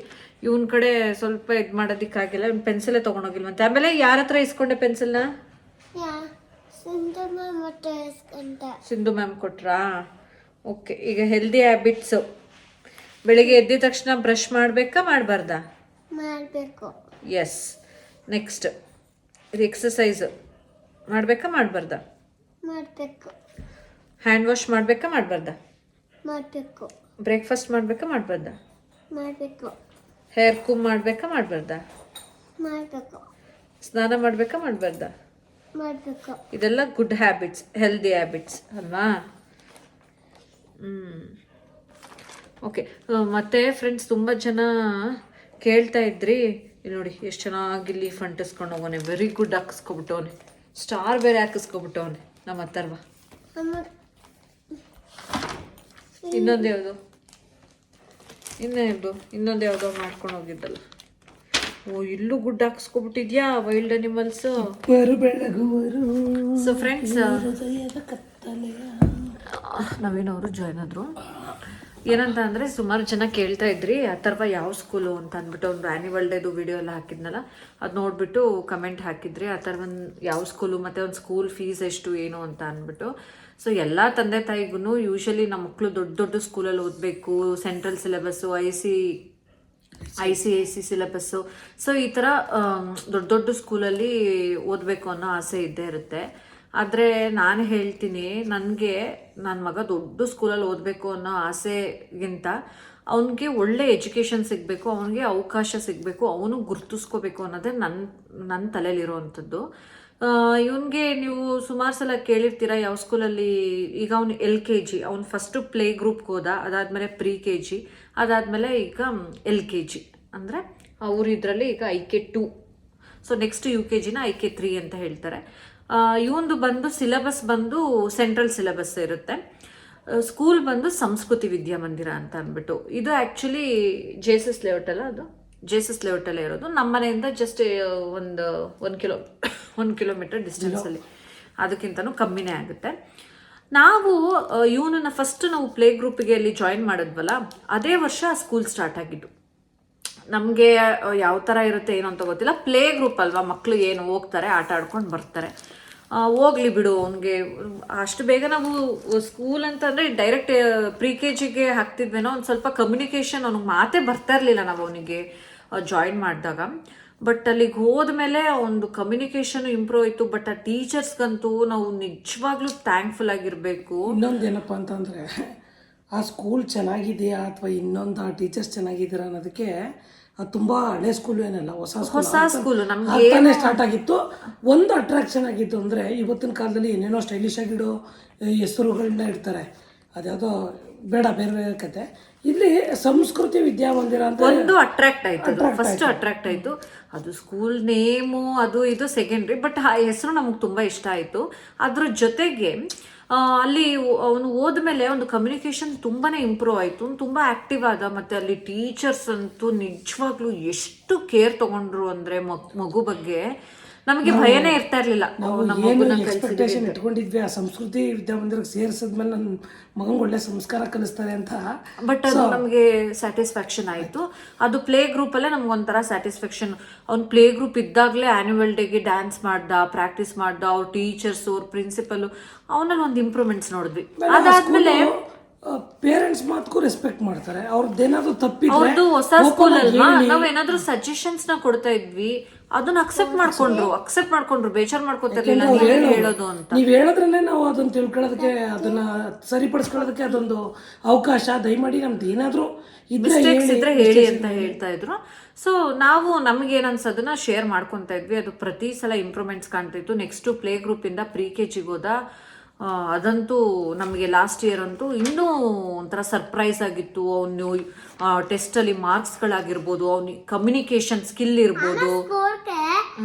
[SPEAKER 1] ಇವನ್ ಕಡೆ ಸ್ವಲ್ಪ ಇದು ಮಾಡೋದಕ್ಕಾಗಿಲ್ಲ. ಇವ್ನು ಪೆನ್ಸಿಲೇ ತೊಗೊಂಡೋಗಿಲ್ವಂತೆ. ಆಮೇಲೆ ಯಾರ ಹತ್ರ ಇಸ್ಕೊಂಡೆ ಪೆನ್ಸಿಲ್ನ? ಸಿಂಧು ಮ್ಯಾಮ್ ಕೊಟ್ರಾ? ಓಕೆ. ಈಗ ಹೆಲ್ದಿ ಹ್ಯಾಬಿಟ್ಸು, ಬೆಳಿಗ್ಗೆ ಎದ್ದಿದ ತಕ್ಷಣ ಬ್ರಷ್ ಮಾಡಬೇಕಾ ಮಾಡಬಾರ್ದಾ?
[SPEAKER 3] ಮಾಡಬೇಕು.
[SPEAKER 1] ಎಸ್. ನೆಕ್ಸ್ಟ್ ಇದು ಎಕ್ಸಸೈಸ್ ಮಾಡಬೇಕಾ ಮಾಡಬಾರ್ದಾ?
[SPEAKER 3] ಮಾಡಬೇಕು.
[SPEAKER 1] ಹ್ಯಾಂಡ್ ವಾಶ್ ಮಾಡಬೇಕಾ ಮಾಡಬಾರ್ದಾ?
[SPEAKER 3] ಮಾಡಬೇಕು.
[SPEAKER 1] ಬ್ರೇಕ್ಫಾಸ್ಟ್ ಮಾಡಬೇಕಾ ಮಾಡಬಾರ್ದಾ?
[SPEAKER 3] ಮಾಡಬೇಕು.
[SPEAKER 1] ಹೇರ್ ಕೂಮ್ ಮಾಡಬೇಕಾ ಮಾಡಬಾರ್ದಾ?
[SPEAKER 3] ಮಾಡಬೇಕು.
[SPEAKER 1] ಸ್ನಾನ ಮಾಡಬೇಕಾ ಮಾಡಬಾರ್ದಾ?
[SPEAKER 3] ಮಾಡಬೇಕು.
[SPEAKER 1] ಇದೆಲ್ಲ ಗುಡ್ ಹ್ಯಾಬಿಟ್ಸ್, ಹೆಲ್ದಿ ಹ್ಯಾಬಿಟ್ಸ್ ಅಲ್ವಾ? ಓಕೆ. ಮತ್ತೆ ಫ್ರೆಂಡ್ಸ್, ತುಂಬ ಜನ ಕೇಳ್ತಾ ಇದ್ರಿ. ಇಲ್ಲಿ ನೋಡಿ ಎಷ್ಟು ಚೆನ್ನಾಗಿ ಲೀಫ್ ಅಂಟಿಸ್ಕೊಂಡು ಹೋಗೋನೆ. ವೆರಿ ಗುಡ್ ಹಾಕಿಸ್ಕೊಬಿಟ್ಟವನೆ. ಸ್ಟಾರ್ ಬೇರೆ ಹಾಕಿಸ್ಕೊಬಿಟ್ಟವನೆ ನಮ್ಮ ಹತ್ತರ್ವ. ಇನ್ನೊಂದು ಯಾವುದು ಇನ್ನೊಂದು ಯಾವುದೋ ಮಾಡ್ಕೊಂಡು ಹೋಗಿದ್ದಲ್ಲ. ಓ, ಇಲ್ಲೂ ಗುಡ್ ಹಾಕಿಸ್ಕೊಬಿಟ್ಟಿದ್ಯಾ ವೈಲ್ಡ್ ಅನಿಮಲ್ಸ್. ಸೊ ಫ್ರೆಂಡ್ಸ್, ನವೀನವರು ಜಾಯ್ನ್ ಆದರು. ಏನಂತ ಅಂದರೆ, ಸುಮಾರು ಜನ ಕೇಳ್ತಾ ಇದ್ರಿ ಅಥರ್ವ ಯಾವ ಸ್ಕೂಲು ಅಂತ ಅಂದ್ಬಿಟ್ಟು. ಒಂದು ಆ್ಯನ್ಯುವಲ್ ಡೇದು ವಿಡಿಯೋ ಎಲ್ಲ ಹಾಕಿದ್ನಲ್ಲ, ಅದು ನೋಡಿಬಿಟ್ಟು ಕಮೆಂಟ್ ಹಾಕಿದ್ರಿ ಅಥರ್ವನ್ ಯಾವ ಸ್ಕೂಲು ಮತ್ತು ಒಂದು ಸ್ಕೂಲ್ ಫೀಸ್ ಎಷ್ಟು ಏನು ಅಂತ ಅಂದ್ಬಿಟ್ಟು. ಸೊ ಎಲ್ಲ ತಂದೆ ತಾಯಿಗೂ ಯೂಶ್ವಲಿ ನಮ್ಮ ಮಕ್ಕಳು ದೊಡ್ಡ ದೊಡ್ಡ ಸ್ಕೂಲಲ್ಲಿ ಓದಬೇಕು, central syllabus, I C syllabus, so ಈ ಥರ ದೊಡ್ಡ ದೊಡ್ಡ ಸ್ಕೂಲಲ್ಲಿ ಓದಬೇಕು ಅನ್ನೋ ಆಸೆ ಇದ್ದೇ ಇರುತ್ತೆ. ಆದರೆ ನಾನು ಹೇಳ್ತೀನಿ, ನನಗೆ ನನ್ನ ಮಗ ದೊಡ್ಡ ಸ್ಕೂಲಲ್ಲಿ ಓದಬೇಕು ಅನ್ನೋ ಆಸೆಗಿಂತ ಅವನಿಗೆ ಒಳ್ಳೆ ಎಜುಕೇಷನ್ ಸಿಗಬೇಕು, ಅವನಿಗೆ ಅವಕಾಶ ಸಿಗಬೇಕು, ಅವನು ಗುರ್ತಿಸ್ಕೋಬೇಕು ಅನ್ನೋದೇ ನನ್ನ ತಲೆಯಲ್ಲಿರೋವಂಥದ್ದು. ಇವನಿಗೆ ನೀವು ಸುಮಾರು ಸಲ ಕೇಳಿರ್ತೀರ ಯಾವ ಸ್ಕೂಲಲ್ಲಿ. ಈಗ ಅವನು LKG, ಅವ್ನು ಫಸ್ಟು ಪ್ಲೇ ಗ್ರೂಪ್ಗೆ ಹೋದ, ಅದಾದಮೇಲೆ pre-KG, ಅದಾದಮೇಲೆ ಈಗ LKG ಅಂದರೆ ಅವರು ಇದರಲ್ಲಿ ಈಗ IK2. ಸೊ ನೆಕ್ಸ್ಟ್ UKGನ IK3 ಅಂತ ಹೇಳ್ತಾರೆ. ಇವಂದು ಬಂದು ಸಿಲೆಬಸ್ ಬಂದು ಸೆಂಟ್ರಲ್ ಸಿಲೆಬಸ್ ಇರುತ್ತೆ. ಸ್ಕೂಲ್ ಬಂದು ಸಂಸ್ಕೃತಿ ವಿದ್ಯಾಮಂದಿರ ಅಂತ ಅಂದ್ಬಿಟ್ಟು. ಇದು ಆ್ಯಕ್ಚುಲಿ ಜೇಸಸ್ ಲೇಔಟ್ ಅಲ್ಲ, ಅದು ಜೇಸಸ್ ಲೇಔಟಲ್ಲೇ ಇರೋದು. ನಮ್ಮ ಮನೆಯಿಂದ ಜಸ್ಟ್ ಒಂದು ಕಿಲೋಮೀಟರ್ ಡಿಸ್ಟೆನ್ಸಲ್ಲಿ, ಅದಕ್ಕಿಂತನೂ ಕಮ್ಮಿನೇ ಆಗುತ್ತೆ. ನಾವು ಇವನನ್ನು ಫಸ್ಟ್ ನಾವು ಪ್ಲೇ ಗ್ರೂಪಿಗೆ ಅಲ್ಲಿ ಜಾಯಿನ್ ಮಾಡಿದ್ವಲ್ಲ, ಅದೇ ವರ್ಷ ಸ್ಕೂಲ್ ಸ್ಟಾರ್ಟ್ ಆಗಿದ್ದು. ನಮಗೆ ಯಾವ ಥರ ಇರುತ್ತೆ ಏನು ಅಂತ ಗೊತ್ತಿಲ್ಲ. ಪ್ಲೇ ಗ್ರೂಪ್ ಅಲ್ವಾ, ಮಕ್ಕಳು ಏನು ಹೋಗ್ತಾರೆ, ಆಟ ಆಡ್ಕೊಂಡು ಬರ್ತಾರೆ, ಹೋಗ್ಲಿ ಬಿಡು. ಅವನಿಗೆ ಅಷ್ಟು ಬೇಗ ನಾವು ಸ್ಕೂಲ್ ಅಂತಂದರೆ ಡೈರೆಕ್ಟ್ pre-KGಗೆ ಹಾಕ್ತಿದ್ವೇನೋ. ಒಂದು ಸ್ವಲ್ಪ ಕಮ್ಯುನಿಕೇಷನ್, ಅವ್ನಿಗೆ ಮಾತೇ ಬರ್ತಾ ಇರಲಿಲ್ಲ ನಾವು ಅವನಿಗೆ ಜಾಯಿನ್ ಮಾಡಿದಾಗ. ಬಟ್ ಅಲ್ಲಿಗೆ ಹೋದ್ಮೇಲೆ ಒಂದು ಕಮ್ಯುನಿಕೇಷನ್ ಇಂಪ್ರೂವ್ ಆಯಿತು. ಬಟ್ ಆ ಟೀಚರ್ಸ್ಗಂತೂ ನಾವು ನಿಜವಾಗ್ಲೂ ಥ್ಯಾಂಕ್ಫುಲ್ ಆಗಿರಬೇಕು.
[SPEAKER 2] ಇನ್ನೊಂದು ಏನಪ್ಪ ಅಂತಂದರೆ, ಆ ಸ್ಕೂಲ್ ಚೆನ್ನಾಗಿದೆಯಾ ಅಥವಾ ಇನ್ನೊಂದು ಆ ಟೀಚರ್ಸ್ ಚೆನ್ನಾಗಿದ್ದೀರಾ ಅನ್ನೋದಕ್ಕೆ ಅದು ತುಂಬ ಹಳೆ ಸ್ಕೂಲು ಏನಲ್ಲ, ಹೊಸ
[SPEAKER 1] ಸ್ಕೂಲು
[SPEAKER 2] ನಮಗೆ ಸ್ಟಾರ್ಟ್ ಆಗಿತ್ತು. ಒಂದು ಅಟ್ರಾಕ್ಷನ್ ಆಗಿತ್ತು ಅಂದರೆ, ಇವತ್ತಿನ ಕಾಲದಲ್ಲಿ ಏನೇನೋ ಸ್ಟೈಲಿಶ್ ಆಗಿಡೋ ಹೆಸರುಗಳನ್ನ ಇಡ್ತಾರೆ. ಅದ್ಯಾವುದೋ ಬೇಡ ಬೇರೆ ಬೇರೆ ಕತೆ. ಇಲ್ಲಿ ಸಂಸ್ಕೃತಿ ವಿದ್ಯಾಮಂದಿರ ಅಂತ
[SPEAKER 1] ಒಂದು ಅಟ್ರಾಕ್ಟ್ ಆಯ್ತು, ಫಸ್ಟ್ ಅಟ್ರಾಕ್ಟ್ ಆಯ್ತು. ಅದು ಸ್ಕೂಲ್ ನೇಮು ಅದು ಇದು ಸೆಕೆಂಡ್ರಿ, ಬಟ್ ಆ ಹೆಸರು ನಮಗೆ ತುಂಬ ಇಷ್ಟ ಆಯಿತು. ಅದ್ರ ಜೊತೆಗೆ ಅಲ್ಲಿ ಅವನು ಹೋದ್ಮೇಲೆ ಒಂದು ಕಮ್ಯುನಿಕೇಷನ್ ತುಂಬಾ ಇಂಪ್ರೂವ್ ಆಯಿತು, ತುಂಬ ಆ್ಯಕ್ಟಿವ್ ಆದ. ಮತ್ತು ಅಲ್ಲಿ ಟೀಚರ್ಸ್ ಅಂತೂ ನಿಜವಾಗ್ಲೂ ಎಷ್ಟು ಕೇರ್ ತೊಗೊಂಡ್ರು ಅಂದರೆ ಮಗು ಬಗ್ಗೆ ನಮಗೆ ಭಯನೇ ಇರ್ತಾ ಇರಲಿಲ್ಲ.
[SPEAKER 2] ಎಕ್ಸ್ಪೆಕ್ಟೇಷನ್ ಇಟ್ಕೊಂಡಿದ್ವಿ ಆ ಸಂಸ್ಕೃತಿ ವಿದ್ಯಾಮಂದಿರಕ್ಕೆ ಸೇರಿಸಿದ್ಮೇಲೆ ನನ್ನ ಮಗಂಗೆ ಒಳ್ಳೆ ಸಂಸ್ಕಾರ ಕಲಿಸ್ತಾರೆ ಅಂತ.
[SPEAKER 1] ಬಟ್ ಅದು ನಮಗೆ ಸ್ಯಾಟಿಸ್ಫ್ಯಾಕ್ಷನ್ ಆಯಿತು. ಅದು ಪ್ಲೇ ಗ್ರೂಪಲ್ಲೇ ನಮ್ಗೊಂಥರ ಸ್ಯಾಟಿಸ್ಫ್ಯಾಕ್ಷನ್. ಅವ್ನು ಪ್ಲೇ ಗ್ರೂಪ್ ಇದ್ದಾಗಲೇ ಆ್ಯನ್ಯುವಲ್ ಡೇಗೆ ಡ್ಯಾನ್ಸ್ ಮಾಡ್ದ, ಪ್ರಾಕ್ಟೀಸ್ ಮಾಡ್ದ. ಅವ್ರ ಟೀಚರ್ಸ್, ಅವ್ರ ಪ್ರಿನ್ಸಿಪಲ್ಲು, ಅವನಲ್ಲಿ ಒಂದು ಇಂಪ್ರೂವ್ಮೆಂಟ್ಸ್ ನೋಡಿದ್ವಿ. ಅದಾದ್ಮೇಲೆ
[SPEAKER 2] ಪೇರೆಂಟ್ಸ್ ಮಾತಕ್ಕೂ ರೆಸ್ಪೆಕ್ಟ್ ಮಾಡ್ತಾರೆ. ಅವ್ರದ್ದೇನಾದ್ರು ತಪ್ಪಿದ್ರೆ
[SPEAKER 1] ಅವ್ರದ್ದು ಹೊಸ ಸ್ಕೂಲ್ ಅಲ್ವಾ, ನಾವ್ ಏನಾದ್ರು ಸಜೆಷನ್ಸ್ ನ ಕೊಡ್ತಾ ಇದ್ವಿ, ಅದನ್ನ ಅಕ್ಸೆಪ್ಟ್ ಮಾಡ್ಕೊಂಡ್ರು, ಬೇಜಾರ್ ಮಾಡ್ಕೊತಿರ್ಲಿಲ್ಲ ಹೇಳೋದು ಅಂತ.
[SPEAKER 2] ನೀವ್ ಹೇಳಿದ್ರೇನೆ ನಾವು ಅದನ್ನ ತಿಳ್ಕೊಳ್ಳೋದಕ್ಕೆ, ಅದನ್ನ ಸರಿಪಡಿಸ್ಕೊಳ್ಳೋದಕ್ಕೆ ಅದೊಂದು ಅವಕಾಶ. ದಯಮಾಡಿ ನಮ್ದು ಏನಾದ್ರು
[SPEAKER 1] ಮಿಸ್ಟೇಕ್ಸ್ ಇದ್ರೆ ಹೇಳಿ ಅಂತ ಹೇಳ್ತಾ ಇದ್ರು. ಸೊ ನಾವು ನಮ್ಗೆ ಏನನ್ಸೋದನ್ನ ಶೇರ್ ಮಾಡ್ಕೊತಾ ಇದ್ವಿ. ಅದು ಪ್ರತಿ ಸಲ ಇಂಪ್ರೂವ್ಮೆಂಟ್ಸ್ ಕಾಣ್ತಿತ್ತು. ನೆಕ್ಸ್ಟ್ ಪ್ಲೇ ಗ್ರೂಪ್ ಇಂದ ಪ್ರೀ KG ಹೋದ. ಅದಂತೂ ನಮಗೆ ಲಾಸ್ಟ್ ಇಯರ್ ಅಂತೂ ಇನ್ನೂ ಒಂಥರ ಸರ್ಪ್ರೈಸ್ ಆಗಿತ್ತು. ಅವನು ಟೆಸ್ಟಲ್ಲಿ ಮಾರ್ಕ್ಸ್ಗಳಾಗಿರ್ಬೋದು, ಅವನಿಗೆ ಕಮ್ಯುನಿಕೇಷನ್ ಸ್ಕಿಲ್ ಇರ್ಬೋದು.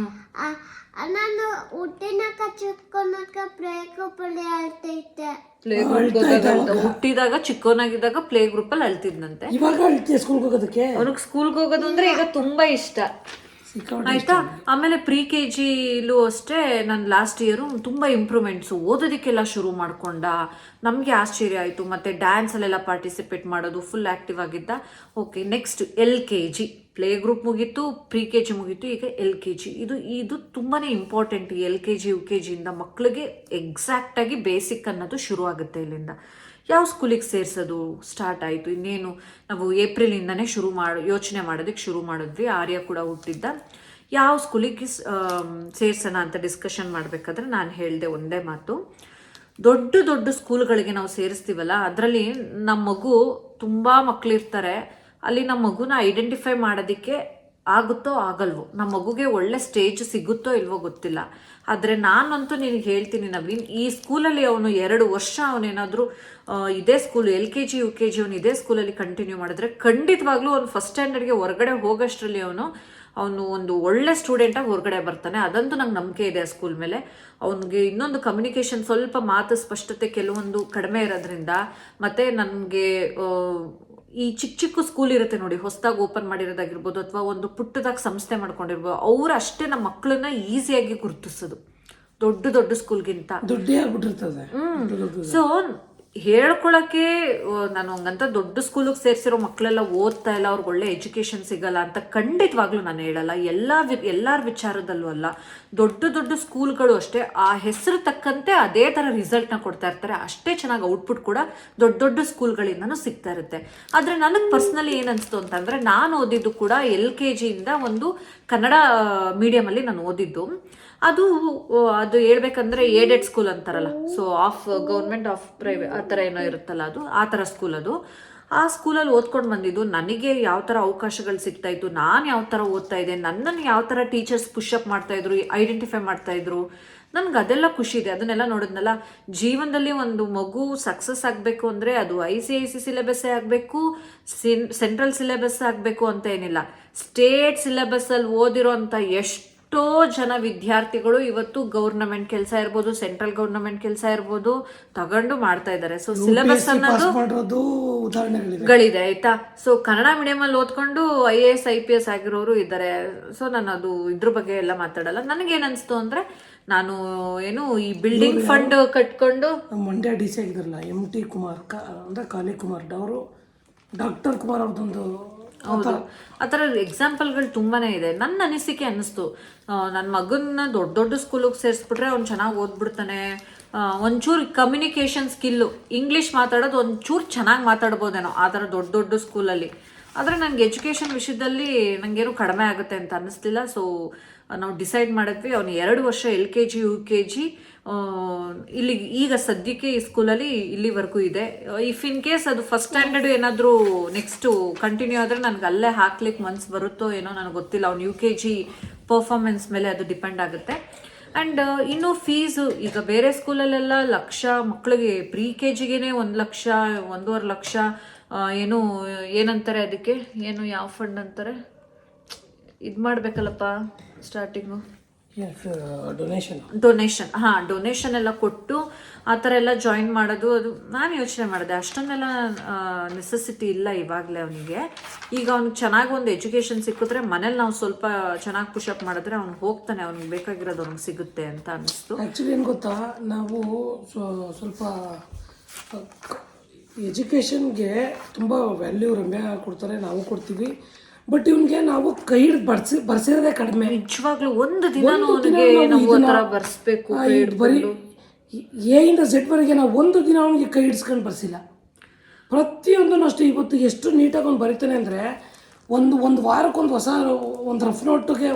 [SPEAKER 3] ನಾನು ಹುಟ್ಟಿನ ಕಚ್ಚಿಟ್ಕೊಂಡಾಗ ಪ್ಲೇ ಗ್ರೂಪ್ ಅಲ್ಲಿ ಅಳ್ತೈತೆ.
[SPEAKER 1] ಪ್ಲೇ ಗ್ರೂಪ್ ಹುಟ್ಟಿದಾಗ ಚಿಕ್ಕವನಾಗಿದ್ದಾಗ ಪ್ಲೇ ಗ್ರೂಪ್ ಅಲ್ಲಿ ಅಳ್ತಿದ್ನಂತೆ.
[SPEAKER 2] ಇವಾಗ ಅಳ್ತೀಯ ಸ್ಕೂಲ್ಗೆ ಹೋಗೋದಕ್ಕೆ?
[SPEAKER 1] ಅವನಿಗೆ ಸ್ಕೂಲ್ಗೆ ಹೋಗೋದು ಅಂದ್ರೆ ಈಗ ತುಂಬಾ ಇಷ್ಟ ಆಯ್ತಾ. ಆಮೇಲೆ ಪ್ರೀ KGಲೂ ಅಷ್ಟೇ ನಾನು ಲಾಸ್ಟ್ ಇಯರು ತುಂಬ ಇಂಪ್ರೂವ್ಮೆಂಟ್ಸು, ಓದೋದಕ್ಕೆಲ್ಲ ಶುರು ಮಾಡ್ಕೊಂಡ. ನಮಗೆ ಆಶ್ಚರ್ಯ ಆಯಿತು. ಮತ್ತು ಡ್ಯಾನ್ಸಲ್ಲೆಲ್ಲ ಪಾರ್ಟಿಸಿಪೇಟ್ ಮಾಡೋದು, ಫುಲ್ ಆ್ಯಕ್ಟಿವ್ ಆಗಿದ್ದ. Okay, next LKG. Play group ಮುಗೀತು, ಪ್ರೀ KG ಮುಗೀತು, ಈಗ LKG. ಇದು ತುಂಬಾ ಇಂಪಾರ್ಟೆಂಟ್. LKG UKG ಇಂದ ಮಕ್ಕಳಿಗೆ ಎಕ್ಸಾಕ್ಟಾಗಿ ಬೇಸಿಕ್ ಅನ್ನೋದು ಶುರು ಆಗುತ್ತೆ. ಇಲ್ಲಿಂದ ಯಾವ ಸ್ಕೂಲಿಗೆ ಸೇರಿಸೋದು ಸ್ಟಾರ್ಟ್ ಆಯಿತು. ಇನ್ನೇನು ನಾವು ಏಪ್ರಿಲಿಂದನೇ ಯೋಚನೆ ಮಾಡೋದಕ್ಕೆ ಶುರು ಮಾಡಿದ್ವಿ. ಆರ್ಯ ಕೂಡ ಹುಟ್ಟಿದ್ದ. ಯಾವ ಸ್ಕೂಲಿಗೆ ಸೇರ್ಸೋಣ ಅಂತ ಡಿಸ್ಕಷನ್ ಮಾಡಬೇಕಾದ್ರೆ ನಾನು ಹೇಳಿದೆ ಒಂದೇ ಮಾತು, ದೊಡ್ಡ ದೊಡ್ಡ ಸ್ಕೂಲ್ಗಳಿಗೆ ನಾವು ಸೇರಿಸ್ತೀವಲ್ಲ, ಅದರಲ್ಲಿ ನಮ್ಮ ಮಗು ತುಂಬ ಮಕ್ಕಳಿರ್ತಾರೆ. ಅಲ್ಲಿ ನಮ್ಮ ಮಗುನ ಐಡೆಂಟಿಫೈ ಮಾಡೋದಕ್ಕೆ ಆಗುತ್ತೋ ಆಗಲ್ವೋ, ನಮ್ಮ ಮಗುಗೆ ಒಳ್ಳೆ ಸ್ಟೇಜ್ ಸಿಗುತ್ತೋ ಇಲ್ವೋ ಗೊತ್ತಿಲ್ಲ. ಆದರೆ ನಾನಂತೂ ನಿನಗೆ ಹೇಳ್ತೀನಿ ನವೀನ್, ಈ ಸ್ಕೂಲಲ್ಲಿ ಅವನು 2 ವರ್ಷ ಅವನೇನಾದರೂ ಇದೇ ಸ್ಕೂಲು LKG UKG ಅವನು ಇದೇ ಸ್ಕೂಲಲ್ಲಿ ಕಂಟಿನ್ಯೂ ಮಾಡಿದ್ರೆ ಖಂಡಿತವಾಗ್ಲೂ ಅವನು ಫಸ್ಟ್ ಸ್ಟ್ಯಾಂಡರ್ಡ್ಗೆ ಹೊರಗಡೆ ಹೋಗೋಷ್ಟರಲ್ಲಿ ಅವನು ಒಂದು ಒಳ್ಳೆ ಸ್ಟೂಡೆಂಟಾಗಿ ಹೊರಗಡೆ ಬರ್ತಾನೆ. ಅದಂತೂ ನಂಗೆ ನಂಬಿಕೆ ಇದೆ ಆ ಸ್ಕೂಲ್ ಮೇಲೆ. ಅವನಿಗೆ ಇನ್ನೊಂದು ಕಮ್ಯುನಿಕೇಷನ್, ಸ್ವಲ್ಪ ಮಾತು ಸ್ಪಷ್ಟತೆ ಕೆಲವೊಂದು ಕಡಿಮೆ ಇರೋದ್ರಿಂದ, ಮತ್ತು ನನಗೆ ಈ ಚಿಕ್ಕ ಸ್ಕೂಲ್ ಇರುತ್ತೆ ನೋಡಿ, ಹೊಸದಾಗಿ ಓಪನ್ ಮಾಡಿರೋದಾಗಿರ್ಬೋದು ಅಥವಾ ಒಂದು ಪುಟ್ಟದಾಗಿ ಸಂಸ್ಥೆ ಮಾಡ್ಕೊಂಡಿರ್ಬೋದು, ಅವ್ರು ಅಷ್ಟೇ ನಮ್ಮ ಮಕ್ಕಳನ್ನ ಈಸಿಯಾಗಿ ಗುರುತಿಸೋದು ದೊಡ್ಡ ಸ್ಕೂಲ್ಗಿಂತ.
[SPEAKER 2] ದುಡ್ಡೇ ಆಗ್ಬಿಟ್ಟಿರ್ತದೆ.
[SPEAKER 1] ಸೊ ಹೇಳ್ಕೊಳಕ್ಕೆ ನಾನು ಹಂಗಂತ ದೊಡ್ಡ ಸ್ಕೂಲಿಗೆ ಸೇರಿಸಿರೋ ಮಕ್ಕಳೆಲ್ಲ ಓದ್ತಾ ಇಲ್ಲ, ಅವ್ರಿಗೆ ಒಳ್ಳೆ ಎಜುಕೇಷನ್ ಸಿಗಲ್ಲ ಅಂತ ಖಂಡಿತವಾಗ್ಲೂ ನಾನು ಹೇಳಲ್ಲ. ಎಲ್ಲರ ವಿಚಾರದಲ್ಲೂ ಅಲ್ಲ. ದೊಡ್ಡ ಸ್ಕೂಲ್ಗಳು ಅಷ್ಟೇ ಆ ಹೆಸರು ತಕ್ಕಂತೆ ಅದೇ ಥರ ರಿಸಲ್ಟ್ನ ಕೊಡ್ತಾ ಇರ್ತಾರೆ. ಅಷ್ಟೇ ಚೆನ್ನಾಗಿ ಔಟ್ಪುಟ್ ಕೂಡ ದೊಡ್ಡ ಸ್ಕೂಲ್ಗಳಿಂದನೂ ಸಿಗ್ತಾ ಇರುತ್ತೆ. ಆದರೆ ನನಗೆ ಪರ್ಸ್ನಲಿ ಏನನ್ನಿಸ್ತು ಅಂತಂದರೆ, ನಾನು ಓದಿದ್ದು ಕೂಡ LKGಯಿಂದ ಒಂದು ಕನ್ನಡ ಮೀಡಿಯಮಲ್ಲಿ ನಾನು ಓದಿದ್ದು. ಅದು ಹೇಳ್ಬೇಕಂದ್ರೆ ಏಡೆಡ್ ಸ್ಕೂಲ್ ಅಂತಾರಲ್ಲ, so of government of private ಆ ಥರ ಏನೋ ಇರುತ್ತಲ್ಲ, ಅದು ಆ ಥರ ಸ್ಕೂಲ್. ಆ ಸ್ಕೂಲಲ್ಲಿ ಓದ್ಕೊಂಡು ಬಂದಿದ್ದು. ನನಗೆ ಯಾವ ಥರ ಅವಕಾಶಗಳು ಸಿಗ್ತಾ ಇತ್ತು, ನಾನು ಯಾವ ಥರ ಓದ್ತಾ ಇದ್ದೆ, ನನ್ನನ್ನು ಯಾವ ಥರ ಟೀಚರ್ಸ್ ಪುಷಪ್ ಮಾಡ್ತಾಯಿದ್ರು, ಐಡೆಂಟಿಫೈ ಮಾಡ್ತಾಯಿದ್ರು, ನನಗೆ ಅದೆಲ್ಲ ಖುಷಿ ಇದೆ. ಅದನ್ನೆಲ್ಲ ನೋಡಿದ್ನಲ್ಲ. ಜೀವನದಲ್ಲಿ ಒಂದು ಮಗು ಸಕ್ಸಸ್ ಆಗಬೇಕು ಅಂದರೆ ಅದು ICIC ಸಿಲೆಬಸ್ಸೇ ಆಗಬೇಕು, ಸೆಂಟ್ರಲ್ ಸಿಲೆಬಸ್ ಆಗಬೇಕು ಅಂತ ಏನಿಲ್ಲ. ಸ್ಟೇಟ್ ಸಿಲೆಬಸ್ಸಲ್ಲಿ ಓದಿರೋ ಅಂಥ ಎಷ್ಟೋ ಜನ ವಿದ್ಯಾರ್ಥಿಗಳು ಇವತ್ತು ಗೌರ್ನಮೆಂಟ್ ಕೆಲಸ ಇರ್ಬೋದು, ಸೆಂಟ್ರಲ್ ಗೌರ್ನಮೆಂಟ್ ಕೆಲಸ ಇರ್ಬೋದು ತಗೊಂಡು ಮಾಡ್ತಾ ಇದ್ದಾರೆ. ಸೊ ಸಿಲೆಬಸ್ ಅನ್ನೋದು ಗಳಿದೆ ಆಯ್ತಾ. ಸೊ ಕನ್ನಡ ಮೀಡಿಯಮಲ್ಲಿ ಓದ್ಕೊಂಡು IAS IPS ಆಗಿರೋರು ಇದ್ದಾರೆ. ಸೊ ನಾನು ಅದು ಇದ್ರ ಬಗ್ಗೆ ಎಲ್ಲ ಮಾತಾಡಲ್ಲ. ನನಗೇನು ಅನಿಸ್ತು ಅಂದರೆ, ನಾನು ಈ ಬಿಲ್ಡಿಂಗ್ ಫಂಡ್ ಕಟ್ಕೊಂಡು
[SPEAKER 2] ಮಂಡ್ಯ DC ಆಗಿದ್ರಲ್ಲ, MT ಕುಮಾರ್ ಅಂದರೆ ಕಾಲಿ ಕುಮಾರ್ ಅವರು, ಡಾಕ್ಟರ್ ಕುಮಾರ್ ಅವ್ರದ್ದೊಂದು.
[SPEAKER 1] ಹೌದು, ಆ ಥರ ಎಕ್ಸಾಂಪಲ್ಗಳು ತುಂಬಾ ಇದೆ. ನನ್ನ ಅನಿಸಿಕೆ ಅನ್ನಿಸ್ತು, ನನ್ನ ಮಗನ್ನ ದೊಡ್ಡ ಸ್ಕೂಲಿಗೆ ಸೇರಿಸ್ಬಿಟ್ರೆ ಅವ್ನು ಚೆನ್ನಾಗಿ ಓದ್ಬಿಡ್ತಾನೆ, ಒಂಚೂರು ಕಮ್ಯುನಿಕೇಷನ್ ಸ್ಕಿಲ್ಲು, ಇಂಗ್ಲೀಷ್ ಮಾತಾಡೋದು ಒಂಚೂರು ಚೆನ್ನಾಗಿ ಮಾತಾಡ್ಬೋದೇನೋ ಆ ಥರ ದೊಡ್ಡ ಸ್ಕೂಲಲ್ಲಿ. ಆದರೆ ನನಗೆ ಎಜುಕೇಷನ್ ವಿಷಯದಲ್ಲಿ ನನಗೇನು ಕಡಿಮೆ ಆಗುತ್ತೆ ಅಂತ ಅನ್ನಿಸ್ಲಿಲ್ಲ. ಸೊ ನಾವು ಡಿಸೈಡ್ ಮಾಡಿದ್ವಿ, ಅವನು 2 ವರ್ಷ LKG UKG ಇಲ್ಲಿ ಈಗ ಸದ್ಯಕ್ಕೆ ಈ ಸ್ಕೂಲಲ್ಲಿ ಇಲ್ಲಿವರೆಗೂ ಇದೆ. ಇಫ್ ಇನ್ ಕೇಸ್ ಅದು ಫಸ್ಟ್ ಸ್ಟ್ಯಾಂಡರ್ಡ್ ಏನಾದರೂ ನೆಕ್ಸ್ಟು ಕಂಟಿನ್ಯೂ ಆದರೆ ನನಗೆ ಅಲ್ಲೇ ಹಾಕ್ಲಿಕ್ಕೆ ಮನ್ಸು ಬರುತ್ತೋ ಏನೋ ನನಗೆ ಗೊತ್ತಿಲ್ಲ. ಅವ್ನು UKG ಪರ್ಫಾರ್ಮೆನ್ಸ್ ಮೇಲೆ ಅದು ಡಿಪೆಂಡ್ ಆಗುತ್ತೆ. ಆ್ಯಂಡ್ ಇನ್ನು ಫೀಸು ಈಗ ಬೇರೆ ಸ್ಕೂಲಲ್ಲೆಲ್ಲ ಲಕ್ಷ ಮಕ್ಕಳಿಗೆ ಪ್ರಿ ಕೆ ಜಿಗೆ 1 ಲಕ್ಷ 1.5 ಲಕ್ಷ ಏನು ಏನಂತಾರೆ ಅದಕ್ಕೆ ಏನು ಯಾವ ಫಂಡ್ ಅಂತಾರೆ ಇದು ಮಾಡಬೇಕಲ್ಲಪ್ಪ ಸ್ಟಾರ್ಟಿಂಗು ಡೊನೇಷನ್ ಡೊನೇಷನ್ ಎಲ್ಲ ಕೊಟ್ಟು ಆ ಥರ ಎಲ್ಲ ಜಾಯಿನ್ ಮಾಡೋದು ಅದು ನಾನು ಯೋಚನೆ ಮಾಡಿದೆ ಅಷ್ಟೊಂದೆಲ್ಲ ನೆಸೆಸಿಟಿ ಇಲ್ಲ ಇವಾಗಲೇ ಅವನಿಗೆ ಈಗ ಅವ್ನಿಗೆ ಚೆನ್ನಾಗಿ ಒಂದು ಎಜುಕೇಷನ್ ಸಿಕ್ಕಿದ್ರೆ ಮನೇಲಿ ನಾವು ಸ್ವಲ್ಪ ಚೆನ್ನಾಗಿ ಪುಷಪ್ ಮಾಡಿದ್ರೆ ಅವ್ನು ಹೋಗ್ತಾನೆ ಅವ್ನಿಗೆ ಬೇಕಾಗಿರೋದು ಅವ್ನಿಗೆ ಸಿಗುತ್ತೆ ಅಂತ ಅನ್ನಿಸ್ತು.
[SPEAKER 2] ಆ್ಯಕ್ಚುಲಿ ಏನು ಗೊತ್ತಾ, ನಾವು ಸ್ವಲ್ಪ ಎಜುಕೇಷನ್ಗೆ ತುಂಬ ವ್ಯಾಲ್ಯೂ ರಮ್ಯ ಕೊಡ್ತಾರೆ, ನಾವು ಕೊಡ್ತೀವಿ. ಬಟ್ ಇವನಿಗೆ ನಾವು ಕೈ ಹಿಡಿದು ಬರ್ಸಿರೋದೇ ಕಡಿಮೆ.
[SPEAKER 1] ನಿಜವಾಗ್ಲೂ ಒಂದು ದಿನ ಬರ್ಸ್ಬೇಕು
[SPEAKER 2] ಬರೀ ಎ ಇಂದ ಝೆಡ್ ವರೆಗೆ ನಾವು ಒಂದು ದಿನ ಅವನಿಗೆ ಕೈ ಹಿಡಿಸ್ಕೊಂಡು ಬರ್ಸಿಲ್ಲ. ಪ್ರತಿಯೊಂದನ್ನು ಅಷ್ಟೇ. ಇವತ್ತು ಎಷ್ಟು ನೀಟಾಗಿ ಅವ್ನು ಬರೀತಾನೆ ಅಂದರೆ ಒಂದು ವಾರಕ್ಕೊಂದು ಹೊಸ ಒಂದು ರಫ್ ನೋಟ್ಗೆ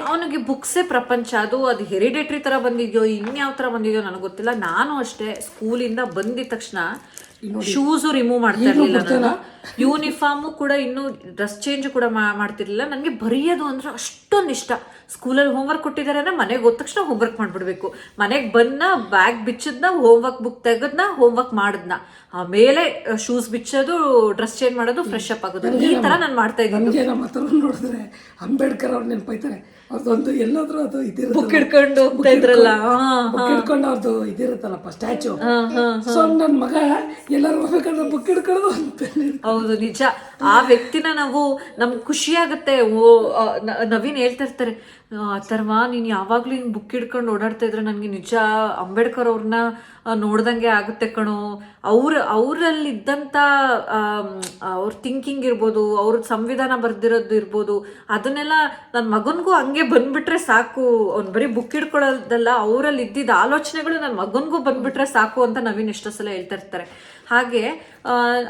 [SPEAKER 1] ಅವನಿಗೆ ಬುಕ್ಸೇ ಪ್ರಪಂಚ. ಅದು ಹೆರಿಡೇಟ್ರಿ ಥರ ಬಂದಿದೆಯೋ ಇನ್ಯಾವ ಥರ ಬಂದಿದೆಯೋ ನನಗೆ ಗೊತ್ತಿಲ್ಲ. ನಾನು ಅಷ್ಟೇ ಸ್ಕೂಲಿಂದ ಬಂದಿದ ತಕ್ಷಣ ಶೂಸು ರಿಮೂವ್ ಮಾಡ್ತಾ ಇರಲಿಲ್ಲ, ಯೂನಿಫಾರ್ಮು ಕೂಡ ಇನ್ನೂ ಡ್ರೆಸ್ ಚೇಂಜ್ ಕೂಡ ಮಾಡ್ತಿರ್ಲಿಲ್ಲ. ನನಗೆ ಬರೆಯೋದು ಅಂದ್ರೆ ಅಷ್ಟೊಂದು ಇಷ್ಟ. ಸ್ಕೂಲಲ್ಲಿ ಹೋಮ್ವರ್ಕ್ ಕೊಟ್ಟಿದ್ದಾರೆ ಅಂದರೆ ಮನೆಗೆ ಹೋದ ತಕ್ಷಣ ಹೋಮ್ವರ್ಕ್ ಮಾಡಿಬಿಡ್ಬೇಕು. ಮನೆಗೆ ಬಂದ ಬ್ಯಾಗ್ ಬಿಚ್ಚದ್ನ, ಹೋಮ್ವರ್ಕ್ ಬುಕ್ ತೆಗೆದ್ನ, ಹೋಮ್ವರ್ಕ್ ಮಾಡಿದ್ನ, ಆಮೇಲೆ ಶೂಸ್ ಬಿಚ್ಚೋದು, ಡ್ರೆಸ್ ಚೇಂಜ್ ಮಾಡೋದು, ಫ್ರೆಶ್ ಅಪ್ ಆಗೋದು, ಈ ಥರ ನಾನು ಮಾಡ್ತಾ ಇದ್ದೀನಿ.
[SPEAKER 2] ನನಗೆ ನಮ್ಮ ಹತ್ರ ನೋಡಿದ್ರೆ ಅಂಬೇಡ್ಕರ್ ಅವ್ರು ನೆನಪಾಯ್ತಾರೆ. ಅವ್ರದ್ದೊಂದು ಎಲ್ಲಾದ್ರೂ ಅದು ಇದಿರುತ್ತೆ,
[SPEAKER 1] ಬುಕ್ ಹಿಡ್ಕೊಂಡು ಹೋಗ್ತಾ ಇದ್ರಲ್ಲ,
[SPEAKER 2] ಬುಕ್ ಹಿಡ್ಕೊಂಡು ಅವ್ರದ್ದು ಇದಿರುತ್ತಲ್ಲಪ್ಪ ಸ್ಟ್ಯಾಚು. ಸೊ ನನ್ನ ಮಗ ಎಲ್ಲರೂ ಹೋಗ್ಬೇಕಂದ್ರೆ ಬುಕ್ ಹಿಡ್ಕೊಳ್ಳೋದು ಅಂತ.
[SPEAKER 1] ಹೌದು, ನಿಜ. ಆ ವ್ಯಕ್ತಿನ ನಾವು ನಮ್ಗೆ ಖುಷಿ ಆಗುತ್ತೆ. ನವೀನ್ ಹೇಳ್ತಾ ಇರ್ತಾರೆ, ಅಥರ್ವ ನೀನು ಯಾವಾಗಲೂ ಹಿಂಗೆ ಬುಕ್ ಹಿಡ್ಕೊಂಡು ಓಡಾಡ್ತಾ ಇದ್ರೆ ನನಗೆ ನಿಜ ಅಂಬೇಡ್ಕರ್ ಅವ್ರನ್ನ ನೋಡ್ದಂಗೆ ಆಗುತ್ತೆ ಕಣೋ. ಅವರಲ್ಲಿದ್ದಂಥ ಅವ್ರ ಥಿಂಕಿಂಗ್ ಇರ್ಬೋದು, ಅವ್ರ ಸಂವಿಧಾನ ಬರ್ದಿರೋದು ಇರ್ಬೋದು, ಅದನ್ನೆಲ್ಲ ನನ್ನ ಮಗನಿಗೂ ಹಂಗೆ ಬಂದ್ಬಿಟ್ರೆ ಸಾಕು. ಅವ್ನು ಬರೀ ಬುಕ್ ಹಿಡ್ಕೊಳ್ಳೋದಲ್ಲ, ಅವರಲ್ಲಿ ಇದ್ದಿದ್ದ ಆಲೋಚನೆಗಳು ನನ್ನ ಮಗನಿಗೂ ಬಂದ್ಬಿಟ್ರೆ ಸಾಕು ಅಂತ ನವೀನ್ ಎಷ್ಟೋ ಸಲ ಹೇಳ್ತಾ ಇರ್ತಾರೆ. ಹಾಗೆ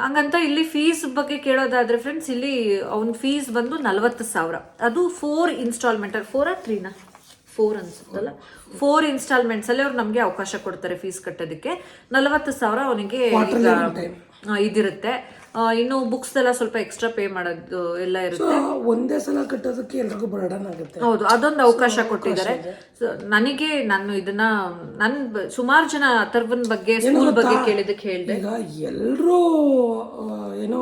[SPEAKER 1] ಹಂಗಂತ ಇಲ್ಲಿ ಫೀಸ್ ಬಗ್ಗೆ ಕೇಳೋದಾದ್ರೆ ಫ್ರೆಂಡ್ಸ್, ಇಲ್ಲಿ ಅವ್ನ ಫೀಸ್ ಬಂದು 40,000. ಅದು 4 ಇನ್ಸ್ಟಾಲ್ಮೆಂಟ್, 4 or 3 ಅನ್ಸುತ್ತಲ್ಲ, 4 ಇನ್ಸ್ಟಾಲ್ಮೆಂಟ್ಸ್ ಅಲ್ಲಿ ಅವ್ರು ನಮಗೆ ಅವಕಾಶ ಕೊಡ್ತಾರೆ ಫೀಸ್ ಕಟ್ಟೋದಕ್ಕೆ. 40,000 ಅವನಿಗೆ ಇದಿರುತ್ತೆ. ಇನ್ನು ಬುಕ್ಸ್ ಎಲ್ಲ ಸ್ವಲ್ಪ ಎಕ್ಸ್ಟ್ರಾ ಪೇ ಮಾಡೋದು ಎಲ್ಲ ಇರುತ್ತೆ.
[SPEAKER 2] ಒಂದೇ ಸಲ ಕಟ್ಟೋದಕ್ಕೆ ಎಲ್ರಿಗೂ ಬರ್ಡನ್ ಆಗುತ್ತೆ.
[SPEAKER 1] ಹೌದು, ಅದೊಂದು ಅವಕಾಶ ಕೊಟ್ಟಿದ್ದಾರೆ ನನಗೆ. ನಾನು ಇದನ್ನ ಸುಮಾರು ಜನ ಅಥರ್ವನ್ ಬಗ್ಗೆ ಸ್ಕೂಲ್ ಬಗ್ಗೆ ಕೇಳಿದಕ್ಕೆ ಹೇಳಿದೆ.
[SPEAKER 2] ಈಗ ಎಲ್ಲರೂ ಏನೋ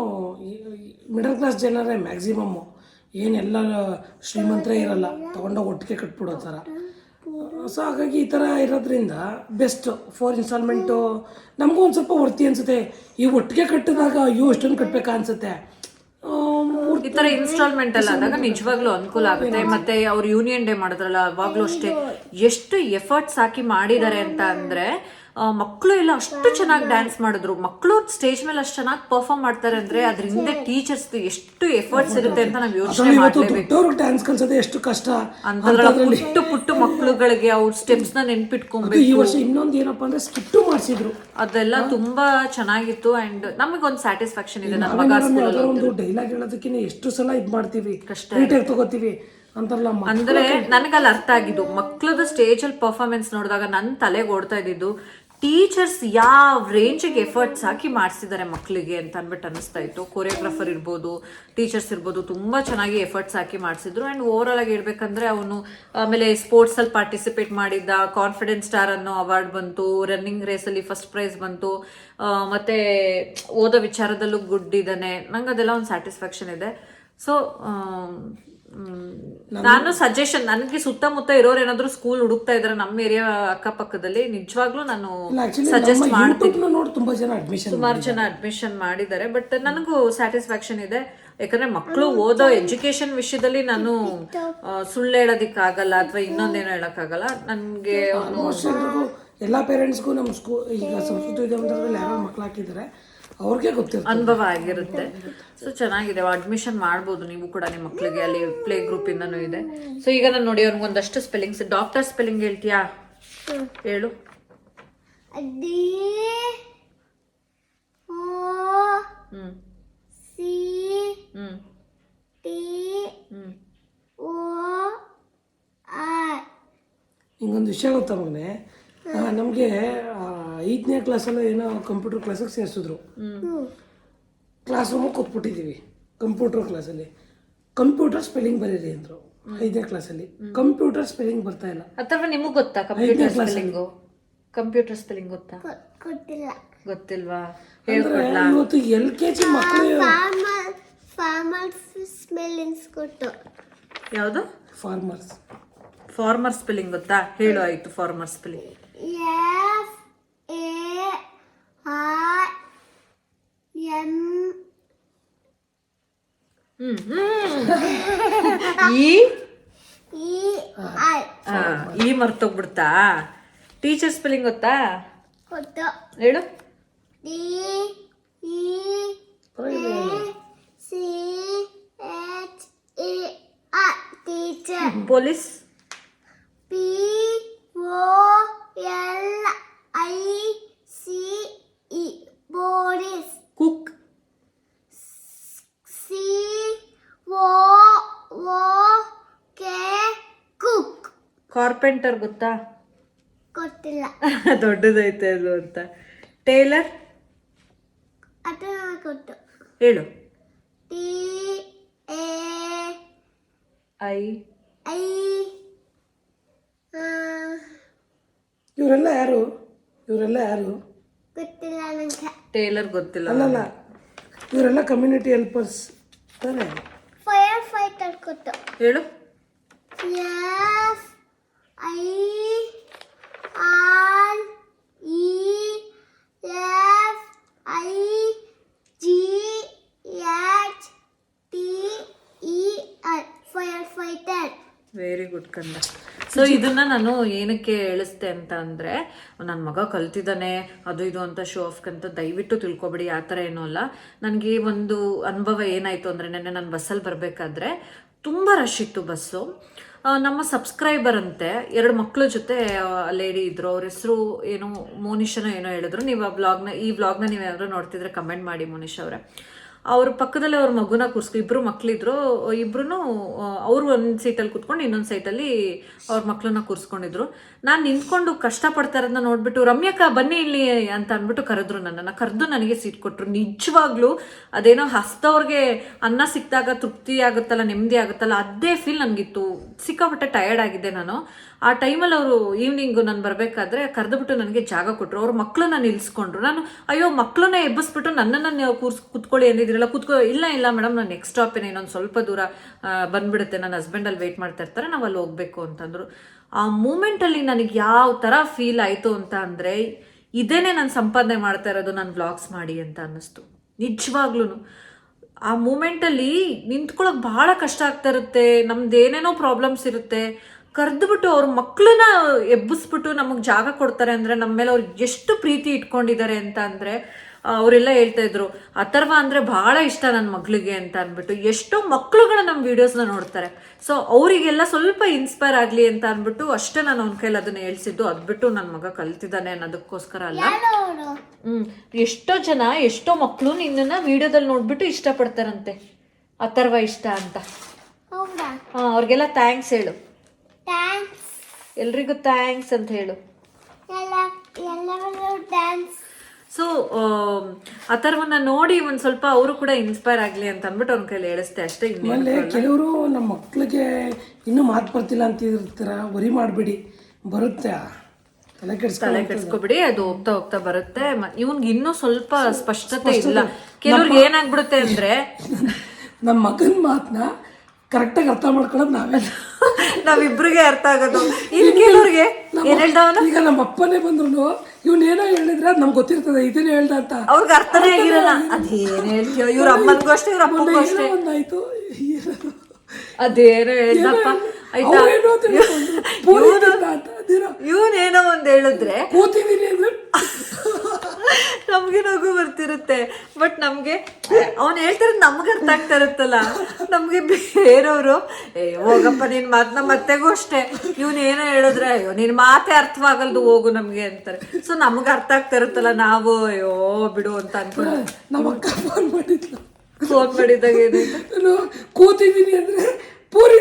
[SPEAKER 2] ಮಿಡಲ್ ಕ್ಲಾಸ್ ಜನರೇ ಮ್ಯಾಕ್ಸಿಮಮ್, ಏನೆಲ್ಲ ಶ್ರೀಮಂತರೇ ಇರಲ್ಲ, ತಗೊಂಡೋಗಿ ಒಟ್ಟಿಗೆ ಕಟ್ಬಿಡೋ ಥರ. ಸೊ ಹಾಗಾಗಿ ಈ ಥರ ಇರೋದ್ರಿಂದ ಬೆಸ್ಟ್ 4 ಇನ್ಸ್ಟಾಲ್ಮೆಂಟು ನಮಗೂ ಒಂದು ಸ್ವಲ್ಪ ವರ್ತಿ ಅನಿಸುತ್ತೆ. ಈ ಒಟ್ಟಿಗೆ ಕಟ್ಟಿದಾಗ ಅಯ್ಯೋ ಇಷ್ಟೊಂದು ಕಟ್ಟಬೇಕಾ ಅನಿಸುತ್ತೆ.
[SPEAKER 1] ಈ ಥರ ಇನ್ಸ್ಟಾಲ್ಮೆಂಟ್ ಎಲ್ಲ ಆದಾಗ ನಿಜವಾಗ್ಲೂ ಅನುಕೂಲ ಆಗುತ್ತೆ. ಮತ್ತೆ ಅವ್ರು ಯೂನಿಯನ್ ಡೇ ಮಾಡಿದ್ರಲ್ಲ, ಅವಾಗಲೂ ಅಷ್ಟೇ ಎಷ್ಟು ಎಫರ್ಟ್ಸ್ ಹಾಕಿ ಮಾಡಿದ್ದಾರೆ ಅಂತ ಅಂದರೆ, ಮಕ್ಕಳು ಎಲ್ಲ ಅಷ್ಟು ಚೆನ್ನಾಗಿ ಡ್ಯಾನ್ಸ್ ಮಾಡಿದ್ರು. ಮಕ್ಕಳು ಸ್ಟೇಜ್ ಮೇಲೆ ಅಷ್ಟು ಚೆನ್ನಾಗಿ ಪರ್ಫಾರ್ಮ್ ಮಾಡ್ತಾರೆ ಅಂದ್ರೆ ಅದ್ರ ಹಿಂದೆ ಟೀಚರ್ಸ್ ಎಷ್ಟು ಎಫರ್ಟ್ಸ್ ಇರುತ್ತೆ ಅಂತ ನಾವು ಯೋಚನೆ ಮಾಡಲೇಬೇಕು.
[SPEAKER 2] ಡ್ಯಾನ್ಸ್ ಕಲಿಸೋದು ಎಷ್ಟು ಕಷ್ಟ
[SPEAKER 1] ಅಂತದ್ರಲ್ಲಿ ಪುಟ್ಟು ಮಕ್ಕಳುಗಳಿಗೆ ಅವ್ರ ಸ್ಟೆಪ್ಸ್ ನ ನೆನ್ಪಿಟ್ಕೊಬೇಕು.
[SPEAKER 2] ಈ ವರ್ಷ ಇನ್ನೊಂದು ಏನಪ್ಪಾ ಅಂದ್ರೆ ಸ್ಕಿಟ್ ಮಾಡಿಸಿದ್ರು,
[SPEAKER 1] ಅದೆಲ್ಲ ತುಂಬಾ ಚೆನ್ನಾಗಿತ್ತು. ಅಂಡ್ ನಮಗೊಂದು ಸ್ಯಾಟಿಸ್ಫ್ಯಾಕ್ಷನ್ ಇದೆ. ನನ್ನ ಮಗ
[SPEAKER 2] ಒಂದು ಡೈಲಾಗ್ ಹೇಳೋದಕ್ಕೆ ಎಷ್ಟು ಸಲ ಇದ್ ಮಾಡ್ತೀವಿ, ತಗೋತೀವಿ ಅಂತಾರಲ್ಲ.
[SPEAKER 1] ಅಂದ್ರೆ ನನಗಲ್ಲಿ ಅರ್ಥ ಆಗಿದ್ದು, ಮಕ್ಳದ್ದು ಸ್ಟೇಜ್ ಅಲ್ಲಿ ಪರ್ಫಾರ್ಮೆನ್ಸ್ ನೋಡಿದಾಗ ನನ್ನ ತಲೆಗೆ ಓಡ್ತಾ ಇದ್ದಿದ್ದು, ಟೀಚರ್ಸ್ ಯಾವ ರೇಂಜಿಗೆ ಎಫರ್ಟ್ಸ್ ಹಾಕಿ ಮಾಡಿಸಿದ್ದಾರೆ ಮಕ್ಕಳಿಗೆ ಅಂತ ಅಂದ್ಬಿಟ್ಟು ಅನ್ನಿಸ್ತಾ ಇತ್ತು. ಕೊರಿಯೋಗ್ರಾಫರ್ ಇರ್ಬೋದು, ಟೀಚರ್ಸ್ ಇರ್ಬೋದು, ತುಂಬ ಚೆನ್ನಾಗಿ ಎಫರ್ಟ್ಸ್ ಹಾಕಿ ಮಾಡಿಸಿದ್ರು. ಆ್ಯಂಡ್ ಓವರ್ ಆಲ್ ಆಗಿ ಹೇಳ್ಬೇಕಂದ್ರೆ ಅವನು ಆಮೇಲೆ ಸ್ಪೋರ್ಟ್ಸಲ್ಲಿ ಪಾರ್ಟಿಸಿಪೇಟ್ ಮಾಡಿದ್ದ, ಕಾನ್ಫಿಡೆನ್ಸ್ ಸ್ಟಾರ್ ಅನ್ನೋ ಅವಾರ್ಡ್ ಬಂತು, ರನ್ನಿಂಗ್ ರೇಸಲ್ಲಿ ಫಸ್ಟ್ ಪ್ರೈಸ್ ಬಂತು, ಮತ್ತು ಓದೋ ವಿಚಾರದಲ್ಲೂ ಗುಡ್ ಇದ್ದಾನೆ. ನಂಗೆ ಅದೆಲ್ಲ ಒಂದು ಸ್ಯಾಟಿಸ್ಫ್ಯಾಕ್ಷನ್ ಇದೆ. ಸೊ ನಾನು ಸಜೆಷನ್, ನನಗೆ ಸುತ್ತಮುತ್ತ ಇರೋರು ಏನಾದ್ರು ಸ್ಕೂಲ್ ಹುಡುಕ್ತಾ ಇದಾರೆ ನಮ್ಮ ಏರಿಯಾ ಅಕ್ಕಪಕ್ಕದಲ್ಲಿ, ನಿಜವಾಗ್ಲೂ ನಾನು ಸಜೆಸ್ಟ್ ಮಾಡ್ತೀನಿ. ಸುಮಾರು ಜನ ಅಡ್ಮಿಷನ್ ಮಾಡಿದ್ದಾರೆ. ಬಟ್ ನನಗೂ ಸ್ಯಾಟಿಸ್ಫ್ಯಾಕ್ಷನ್ ಇದೆ. ಯಾಕಂದ್ರೆ ಮಕ್ಕಳು ಓದೋ ಎಜುಕೇಶನ್ ವಿಷಯದಲ್ಲಿ ನಾನು ಸುಳ್ಳು ಹೇಳೋದಿಕ್ಕಾಗಲ್ಲ ಅಥವಾ ಇನ್ನೊಂದೇನೋ ಹೇಳೋಕ್ಕಾಗಲ್ಲ. ನನಗೆ
[SPEAKER 2] ಎಲ್ಲ ಪೇರೆಂಟ್ಸ್ಗೂ ನಮ್ಮ ಸ್ಕೂಲ್ ಈಗ ಸಂಸ್ಕೃತ ವಿದ್ಯಾಮಂದಿರದಲ್ಲಿ ಯಾರು ಮಕ್ಕಳು ಹಾಕಿದ್ದಾರೆ ಅವ್ರಿಗೆ ಗೊತ್ತಿರುತ್ತೆ,
[SPEAKER 1] ಅನುಭವ ಆಗಿರುತ್ತೆ. ಸೊ ಚೆನ್ನಾಗಿದೆ, ಅಡ್ಮಿಷನ್ ಮಾಡ್ಬೋದು ನೀವು ಕೂಡ ನಿಮ್ಮ ಮಕ್ಕಳಿಗೆ. ಅಲ್ಲಿ ಪ್ಲೇ ಗ್ರೂಪ್ ಇಂದನೂ ಇದೆ. ಸೊ ಈಗ ನಾನು ನೋಡಿ ಅವ್ನಿಗೆ ಒಂದಷ್ಟು ಸ್ಪೆಲ್ಲಿಂಗ್ಸ್, ಡಾಕ್ಟರ್ ಸ್ಪೆಲ್ಲಿಂಗ್ ಹೇಳ್ತೀಯಾ? ಹೇಳು.
[SPEAKER 2] ಹಿಂಗೊಂದು ವಿಷಯ ಗೊತ್ತಾ ಮಗನೇ, ನಮಗೆ 5ನೇ ಕ್ಲಾಸಲ್ಲಿ ಏನೋ ಕಂಪ್ಯೂಟರ್ ಕ್ಲಾಸಿಗೆ ಸೇರಿಸಿದ್ರು. ಕ್ಲಾಸ್ ರೂಮಿಗೆ ಕೂತ್ಬಿಟ್ಟಿದ್ದೀವಿ ಕಂಪ್ಯೂಟರ್ ಕ್ಲಾಸಲ್ಲಿ. ಕಂಪ್ಯೂಟರ್ ಸ್ಪೆಲ್ಲಿಂಗ್ ಬರೀರಿ ಅಂದರು. 5ನೇ ಕ್ಲಾಸಲ್ಲಿ. ಕಂಪ್ಯೂಟರ್ ಸ್ಪೆಲ್ಲಿಂಗ್ ಬರ್ತಾ ಇಲ್ಲ.
[SPEAKER 1] ಅಥವಾ ನಿಮಗೆ ಗೊತ್ತಾ ಕಂಪ್ಯೂಟರ್ ಸ್ಪೆಲ್ಲಿಂಗು? ಕಂಪ್ಯೂಟರ್ ಸ್ಪೆಲ್ಲಿಂಗ್ ಗೊತ್ತಾ?
[SPEAKER 3] ಗೊತ್ತಿಲ್ಲ.
[SPEAKER 1] ಗೊತ್ತಿಲ್ವಾ?
[SPEAKER 2] ಅಂದ್ರೆ ಇವತ್ತು LKG ಮಕ್ಕಳು
[SPEAKER 3] ಫಾರ್ಮರ್ಸ್ ಸ್ಪೆಲ್ಲಿಂಗ್ಸ್ ಕೊಟ್ಟು.
[SPEAKER 1] ಯಾವುದು?
[SPEAKER 2] ಫಾರ್ಮರ್ಸ್.
[SPEAKER 1] ಫಾರ್ಮರ್ ಸ್ಪೆಲ್ಲಿಂಗ್ ಗೊತ್ತಾ? ಹೇಳು ಆಯ್ತು. ಫಾರ್ಮರ್ ಸ್ಪೆಲ್ಲಿಂಗ್ ಈ ಮರ್ತೋಗ್ಬಿಡ್ತಾ? ಟೀಚರ್ ಸ್ಪೆಲ್ಲಿಂಗ್ ಗೊತ್ತಾ?
[SPEAKER 3] ಕೊಟ್ಟು.
[SPEAKER 1] ಹೇಳು.
[SPEAKER 3] Teacher.
[SPEAKER 1] Police?
[SPEAKER 3] POLICE. Police.
[SPEAKER 1] Cook?
[SPEAKER 3] COOK. Cook.
[SPEAKER 1] Carpenter ಗೊತ್ತಾ?
[SPEAKER 3] ಗೊತ್ತಿಲ್ಲ.
[SPEAKER 1] ದೊಡ್ಡದೈತೆ ಅದು ಅಂತ. ಟೇಲರ್?
[SPEAKER 3] ಅದು ಕೊಟ್ಟು.
[SPEAKER 1] ಹೇಳು.
[SPEAKER 3] TAI.
[SPEAKER 2] ಇವರೆಲ್ಲ ಯಾರು?
[SPEAKER 3] ಗೊತ್ತಿಲ್ಲ ನಂಗೆ.
[SPEAKER 1] ಟೇಲರ್ ಗೊತ್ತಿಲ್ಲ.
[SPEAKER 2] ಅಲ್ಲಲ್ಲ, ಇವರೆಲ್ಲ ಕಮ್ಯುನಿಟಿ ಹೆಲ್ಪರ್ಸ್ ತಾನೇ?
[SPEAKER 3] ಫೈರ್ ಫೈಟರ್ ಕೊಟ್ಟು.
[SPEAKER 1] ಹೇಳು.
[SPEAKER 3] Fire fighter.
[SPEAKER 1] ವೆರಿ ಗುಡ್ ಕಂದ. ಸೊ ಇದನ್ನ ನಾನು ಏನಕ್ಕೆ ಹೇಳಿಸ್ತೆ ಅಂತ ಅಂದ್ರೆ, ನನ್ನ ಮಗ ಕಲ್ತಿದ್ದಾನೆ ಅದು ಇದು ಅಂತ ಶೋ ಆಫ್ ಅಂತ ದಯವಿಟ್ಟು ತಿಳ್ಕೊಬೇಡಿ. ಆ ಥರ ಏನೂ ಅಲ್ಲ. ನನಗೆ ಒಂದು ಅನುಭವ ಏನಾಯ್ತು ಅಂದ್ರೆ, ನೆನ್ನೆ ನಾನು ಬಸ್ಸಲ್ಲಿ ಬರಬೇಕಾದ್ರೆ ತುಂಬ ರಶ್ ಇತ್ತು ಬಸ್ಸು. ನಮ್ಮ ಸಬ್ಸ್ಕ್ರೈಬರ್ ಅಂತೆ 2 ಮಕ್ಕಳ ಜೊತೆ ಲೇಡಿ ಇದ್ರು. ಅವ್ರ ಹೆಸರು ಏನೋ ಮೋನಿಶನೋ ಏನೋ ಹೇಳಿದ್ರು. ನೀವು ಈ ವ್ಲಾಗ್ನ ನೀವು ಯಾರು ನೋಡ್ತಿದ್ರೆ ಕಮೆಂಟ್ ಮಾಡಿ ಮೋನಿಶ್ ಅವರೇ. ಅವ್ರ ಪಕ್ಕದಲ್ಲಿ ಅವ್ರ ಮಗುನ ಇಬ್ರು ಮಕ್ಳಿದ್ರು. ಇಬ್ರು ಅವ್ರು ಒಂದು ಸೀಟಲ್ಲಿ ಕುತ್ಕೊಂಡು ಇನ್ನೊಂದು ಸೈಟಲ್ಲಿ ಅವ್ರ ಮಕ್ಳನ್ನ ಕೂರಿಸ್ಕೊಂಡಿದ್ರು. ನಾನು ನಿಂತ್ಕೊಂಡು ಕಷ್ಟಪಡ್ತಾ ಇರೋದನ್ನ ನೋಡ್ಬಿಟ್ಟು, ರಮ್ಯಕ್ಕ ಬನ್ನಿ ಇಲ್ಲಿ ಅಂತ ಅಂದ್ಬಿಟ್ಟು ಕರೆದ್ರು. ನನ್ನನ್ನು ಕರೆದು ನನಗೆ ಸೀಟ್ ಕೊಟ್ಟರು. ನಿಜವಾಗ್ಲೂ ಅದೇನೋ ಹಸ್ತವ್ರಿಗೆ ಅನ್ನ ಸಿಕ್ಕಿದಾಗ ತೃಪ್ತಿ ಆಗುತ್ತಲ್ಲ, ನೆಮ್ಮದಿ ಆಗುತ್ತಲ್ಲ, ಅದೇ ಫೀಲ್ ನನಗಿತ್ತು. ಸಿಕ್ಕಾಪಟ್ಟೆ ಟಯರ್ಡ್ ಆಗಿದ್ದೆ ನಾನು. ಆ ಟೈಮಲ್ಲಿ ಅವರು ಈವ್ನಿಂಗು ನಾನು ಬರಬೇಕಾದ್ರೆ ಕರೆದುಬಿಟ್ಟು ನನಗೆ ಜಾಗ ಕೊಟ್ಟರು. ಅವ್ರ ಮಕ್ಕಳನ್ನ ನಿಲ್ಲಿಸ್ಕೊಂಡ್ರು. ನಾನು ಅಯ್ಯೋ ಮಕ್ಕಳನ್ನ ಎಬ್ಬಿಸ್ಬಿಟ್ಟು ನನ್ನನ್ನು ಕುತ್ಕೊಳ್ಳಿ ಅಂದಿದ್ರಲ್ಲ, ಇಲ್ಲ ಮೇಡಮ್, ನಾನು ನೆಕ್ಸ್ಟ್ ಸ್ಟಾಪೇನೆ, ಇನ್ನೊಂದು ಸ್ವಲ್ಪ ದೂರ ಬಂದ್ಬಿಡುತ್ತೆ, ನನ್ನ ಹಸ್ಬೆಂಡಲ್ಲಿ ವೆಯ್ಟ್ ಮಾಡ್ತಾ ಇರ್ತಾರೆ, ನಾವು ಅಲ್ಲಿ ಹೋಗ್ಬೇಕು ಅಂತಂದರು. ಆ ಮೂಮೆಂಟಲ್ಲಿ ನನಗೆ ಯಾವ ಥರ ಫೀಲ್ ಆಯಿತು ಅಂತ ಅಂದರೆ, ಇದೇನೆ ನಾನು ಸಂಪಾದನೆ ಮಾಡ್ತಾ ಇರೋದು ನಾನು ವ್ಲಾಗ್ಸ್ ಮಾಡಿ ಅಂತ ಅನ್ನಿಸ್ತು ನಿಜವಾಗ್ಲೂ. ಆ ಮೂಮೆಂಟಲ್ಲಿ ನಿಂತ್ಕೊಳ್ಳೋಕೆ ಭಾಳ ಕಷ್ಟ ಆಗ್ತಾ ಇರುತ್ತೆ. ನಮ್ದು ಏನೇನೋ ಪ್ರಾಬ್ಲಮ್ಸ್ ಇರುತ್ತೆ. ಕರೆದ್ಬಿಟ್ಟು ಅವ್ರ ಮಕ್ಕಳನ್ನ ಎಬ್ಬಿಸ್ಬಿಟ್ಟು ನಮಗೆ ಜಾಗ ಕೊಡ್ತಾರೆ ಅಂದರೆ ನಮ್ಮ ಮೇಲೆ ಅವ್ರು ಎಷ್ಟು ಪ್ರೀತಿ ಇಟ್ಕೊಂಡಿದ್ದಾರೆ ಅಂತ ಅಂದರೆ, ಅವರೆಲ್ಲ ಹೇಳ್ತಾ ಇದ್ರು ಅಥರ್ವ ಅಂದರೆ ಭಾಳ ಇಷ್ಟ ನನ್ನ ಮಗಳಿಗೆ ಅಂತ ಅಂದ್ಬಿಟ್ಟು. ಎಷ್ಟೋ ಮಕ್ಕಳುಗಳ ನಮ್ಮ ವೀಡಿಯೋಸ್ನ ನೋಡ್ತಾರೆ. ಸೊ ಅವರಿಗೆಲ್ಲ ಸ್ವಲ್ಪ ಇನ್ಸ್ಪೈರ್ ಆಗಲಿ ಅಂತ ಅಂದ್ಬಿಟ್ಟು ಅಷ್ಟೇ ನಾನು ಅವ್ನ ಕೈಲಿ ಅದನ್ನ ಹೇಳ್ಸಿದ್ದು. ಅದು ಬಿಟ್ಟು ನನ್ನ ಮಗ ಕಲ್ತಿದ್ದಾನೆ ಅನ್ನೋದಕ್ಕೋಸ್ಕರ ಅಲ್ಲ. ಎಷ್ಟೋ ಮಕ್ಕಳು ನಿನ್ನನ್ನು ವಿಡಿಯೋದಲ್ಲಿ ನೋಡ್ಬಿಟ್ಟು ಇಷ್ಟಪಡ್ತಾರಂತೆ, ಅಥರ್ವ ಇಷ್ಟ ಅಂತ. ಅವ್ರಿಗೆಲ್ಲ ಥ್ಯಾಂಕ್ಸ್ ಹೇಳು. ಎಲ್ರಿಗೂ ಥ್ಯಾಂಕ್ಸ್ ಅಂತ ಹೇಳು. ಸೊ ಅಥರ್ವನ್ನ ನೋಡಿ ಒಂದು ಸ್ವಲ್ಪ ಅವರು ಕೂಡ ಇನ್ಸ್ಪೈರ್ ಆಗಲಿ ಅಂತ ಅಂದ್ಬಿಟ್ಟು ಅವ್ನ ಕೈಲಿ ಹೇಳಿಸ್ತೆ ಅಷ್ಟೇ.
[SPEAKER 2] ಆಮೇಲೆ ಕೆಲವರು ನಮ್ಮ ಮಕ್ಕಳಿಗೆ ಇನ್ನೂ ಮಾತು ಬರ್ತಿಲ್ಲ ಅಂತ ಇರ್ತೀರ, ವರಿ ಮಾಡಬೇಡಿ, ಬರುತ್ತೆ, ತಲೆ
[SPEAKER 1] ಕೆಡಿಸ್ಕೊಬಿಡಿ, ಅದು ಹೋಗ್ತಾ ಬರುತ್ತೆ. ಇವ್ನಿಗೆ ಇನ್ನೂ ಸ್ವಲ್ಪ ಸ್ಪಷ್ಟತೆ ಇಲ್ಲ. ಕೆಲವ್ರಿಗೆ ಏನಾಗ್ಬಿಡುತ್ತೆ ಅಂದ್ರೆ,
[SPEAKER 2] ನಮ್ಮ ಮಗನ ಮಾತನ್ನ ಕರೆಕ್ಟಾಗಿ ಅರ್ಥ ಮಾಡ್ಕೊಳ್ಳೋದು
[SPEAKER 1] ನಾವಿಬ್ರಿಗೆ ಅರ್ಥ ಆಗೋದು. ಇಲ್ಲಿ ಕೆಲವ್ರಿಗೆ
[SPEAKER 2] ಈಗ ನಮ್ಮ ಅಪ್ಪನೇ ಬಂದ್ರು ಇವನೇನೋ ಹೇಳಿದ್ರೆ ಅದು ನಮ್ಗೆ ಗೊತ್ತಿರ್ತದೆ ಇದೇನು ಹೇಳ್ದ ಅಂತ,
[SPEAKER 1] ಅವ್ರಿಗೆ ಅರ್ಥನೇ ಆಗಿರಲ್ಲ. ಅದೇನು ಹೇಳ್ತೀವ, ಇವ್ರ ಅಮ್ಮನಿಗೂ ಅಷ್ಟೇ ಇವ್ರ ಅಪ್ಪನಿಗೂ ಅಷ್ಟೇ.
[SPEAKER 2] ಒಂದಾಯ್ತು,
[SPEAKER 1] ಅದೇನೋ ಹೇಳ್ದಪ್ಪ ಆಯ್ತಾ, ಇವನೇನೋ ಒಂದ್ ಹೇಳಿದ್ರೆ
[SPEAKER 2] ಕೂತಿದೀನಿ ಅಂದ್ರೆ
[SPEAKER 1] ನಮ್ಗೆ ನಗು ಬರ್ತಿರುತ್ತೆ. ಬಟ್ ನಮ್ಗೆ ಅವ್ನು ಹೇಳ್ತಿರೋದು ನಮ್ಗೆ ಅರ್ಥ ಆಗ್ತಾ ಇರುತ್ತಲ್ಲ. ನಮ್ಗೆ ಬೇರೆಯವರು ಹೋಗಪ್ಪ ನಿನ್ ಮಾತನ್ನ ಮತ್ತೆಗೂ ಅಷ್ಟೇ, ಇವನೇನೋ ಹೇಳಿದ್ರೆ ಅಯ್ಯೋ ನಿನ್ ಮಾತೇ ಅರ್ಥವಾಗಲ್ದು ಹೋಗು ನಮ್ಗೆ ಅಂತಾರೆ. ಸೊ ನಮ್ಗೆ ಅರ್ಥ ಆಗ್ತಾ ಇರುತ್ತಲ್ಲ, ನಾವು ಅಯ್ಯೋ ಬಿಡು ಅಂತ ಅನ್ಕೊಂಡು.
[SPEAKER 2] ನಮ್ಮ ಅಕ್ಕ ಫೋನ್
[SPEAKER 1] ಮಾಡಿದಾಗ ಏನಾಯ್ತು,
[SPEAKER 2] ಕೂತಿದ್ದೀನಿ ಅಂದ್ರೆ ಪೂರಿ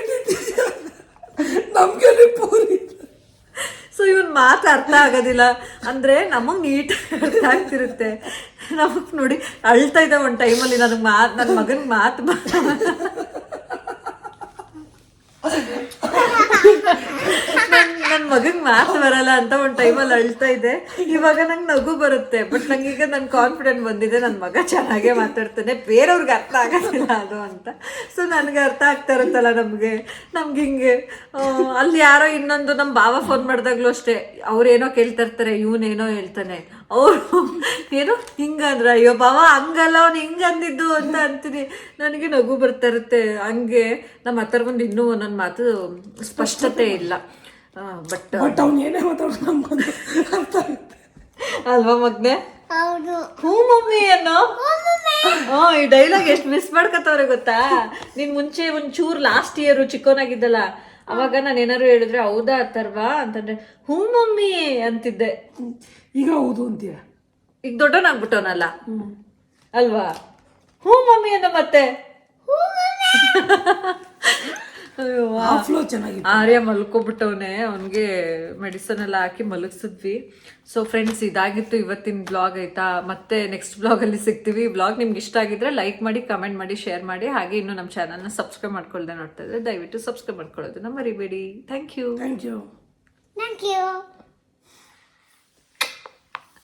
[SPEAKER 2] ನಮ್ಗೆ ಪೂರಿ.
[SPEAKER 1] ಸೊ ಇವನ್ ಮಾತು ಅರ್ಥ ಆಗೋದಿಲ್ಲ ಅಂದ್ರೆ ನಮಗ್ ನೀಟಾಗಿ ಅರ್ಥ ಆಗ್ತಿರುತ್ತೆ. ನಮಗ್ ನೋಡಿ ಅಳ್ತಾ ಇದ್ದ ಒಂದು ಟೈಮಲ್ಲಿ ನನ್ನ ಮಗನ ಮಾತು ನನ್ನ ಮಗಂಗೆ ಮಾತು ಬರಲ್ಲ ಅಂತ ಒಂದು ಟೈಮಲ್ಲಿ ಅಳ್ತಾ ಇದ್ದೆ. ಇವಾಗ ನಂಗೆ ನಗು ಬರುತ್ತೆ. ಬಟ್ ನಂಗೀಗ ನನ್ನ ಕಾನ್ಫಿಡೆಂಟ್ ಬಂದಿದೆ, ನನ್ನ ಮಗ ಚೆನ್ನಾಗೇ ಮಾತಾಡ್ತಾನೆ, ಬೇರೆಯವ್ರಿಗೆ ಅರ್ಥ ಆಗೋದಿಲ್ಲ ಅದು ಅಂತ. ಸೊ ನನಗೆ ಅರ್ಥ ಆಗ್ತಾ ಇರುತ್ತಲ್ಲ ನಮಗೆ ಹಿಂಗೆ ಅಲ್ಲಿ ಯಾರೋ ಇನ್ನೊಂದು ನಮ್ಮ ಭಾವ ಫೋನ್ ಮಾಡಿದಾಗ್ಲೂ ಅಷ್ಟೇ, ಅವ್ರೇನೋ ಕೇಳ್ತಾ ಇರ್ತಾರೆ, ಇವನೇನೋ ಹೇಳ್ತಾನೆ, ಅವರು ಏನೋ ಹಿಂಗಂದ್ರೆ ಅಯ್ಯೋ ಭಾವ ಹಂಗಲ್ಲ ಅವ್ನು ಹಿಂಗೆ ಅಂದಿದ್ದು ಅಂತ ಅಂತೀನಿ. ನನಗೆ ನಗು ಬರ್ತಾ ಇರುತ್ತೆ. ಹಂಗೆ ನಮ್ಮ ಹತ್ರ ಬಂದು ಇನ್ನೂ ಒಂದೊಂದು ಮಾತು ಸ್ಪಷ್ಟತೆ ಇಲ್ಲ. ಬಟ್
[SPEAKER 2] ಅವ್ನು ಏನೇ ಮಾತಾಡೋದು ನಮ್ಗೊಂದು ಅರ್ಥ ಆಗುತ್ತೆ
[SPEAKER 1] ಅಲ್ವಾ ಮಗ್ನೆ?
[SPEAKER 3] ಹೌದು.
[SPEAKER 1] ಹ್ಞೂ ಮಮ್ಮಿ ಅನ್ನೋ. ಈ ಡೈಲಾಗ್ ಎಷ್ಟು ಮಿಸ್ ಮಾಡ್ಕೊತವ್ರೆ ಗೊತ್ತಾ? ನೀನ್ ಮುಂಚೆ ಒಂಚೂರು ಲಾಸ್ಟ್ ಇಯರ್ ಚಿಕ್ಕವನಾಗಿದ್ದಲ್ಲ, ಅವಾಗ ನಾನು ಏನಾರು ಹೇಳಿದ್ರೆ ಹೌದಾ ಅಥರ್ವಾ ಅಂತಂದ್ರೆ ಹ್ಞೂ ಮಮ್ಮಿ ಅಂತಿದ್ದೆ.
[SPEAKER 2] ಈಗ ಹೌದು ಅಂತೀಯ.
[SPEAKER 1] ಈಗ ದೊಡ್ಡವನಾಗ್ಬಿಟ್ಟವನಲ್ಲ ಅಲ್ವಾ? ಹ್ಞೂ ಮಮ್ಮಿ ಅನ್ನೋ ಮತ್ತೆ. ಅಯ್ಯೋ
[SPEAKER 2] ಫ್ಲೋ ಚೆನ್ನಾಗಿದೆ.
[SPEAKER 1] ಆರ್ಯ ಮಲ್ಕೊಬಿಟ್ಟವನೆ, ಅವನಿಗೆ ಮೆಡಿಸನ್ ಎಲ್ಲ ಹಾಕಿ ಮಲಗಿಸಿದ್ವಿ. ಸೊ ಫ್ರೆಂಡ್ಸ್, ಇದಾಗಿತ್ತು ಇವತ್ತಿನ ಬ್ಲಾಗ್. ಆಯ್ತಾ, ಮತ್ತೆ ನೆಕ್ಸ್ಟ್ ಬ್ಲಾಗಲ್ಲಿ ಸಿಗ್ತೀವಿ. ಬ್ಲಾಗ್ ನಿಮ್ಗೆ ಇಷ್ಟ ಆಗಿದ್ರೆ ಲೈಕ್ ಮಾಡಿ, ಕಮೆಂಟ್ ಮಾಡಿ, ಶೇರ್ ಮಾಡಿ. ಹಾಗೆ ಇನ್ನೂ ನಮ್ಮ ಚಾನಲ್ನ ಸಬ್ಸ್ಕ್ರೈಬ್ ಮಾಡ್ಕೊಳ್ದೆ ನೋಡ್ತಾ ಇದ್ರೆ ದಯವಿಟ್ಟು ಸಬ್ಸ್ಕ್ರೈಬ್ ಮಾಡ್ಕೊಳ್ಳೋದನ್ನ ಮರಿಬೇಡಿ. Thank you.
[SPEAKER 2] Thank you.
[SPEAKER 3] Thank you.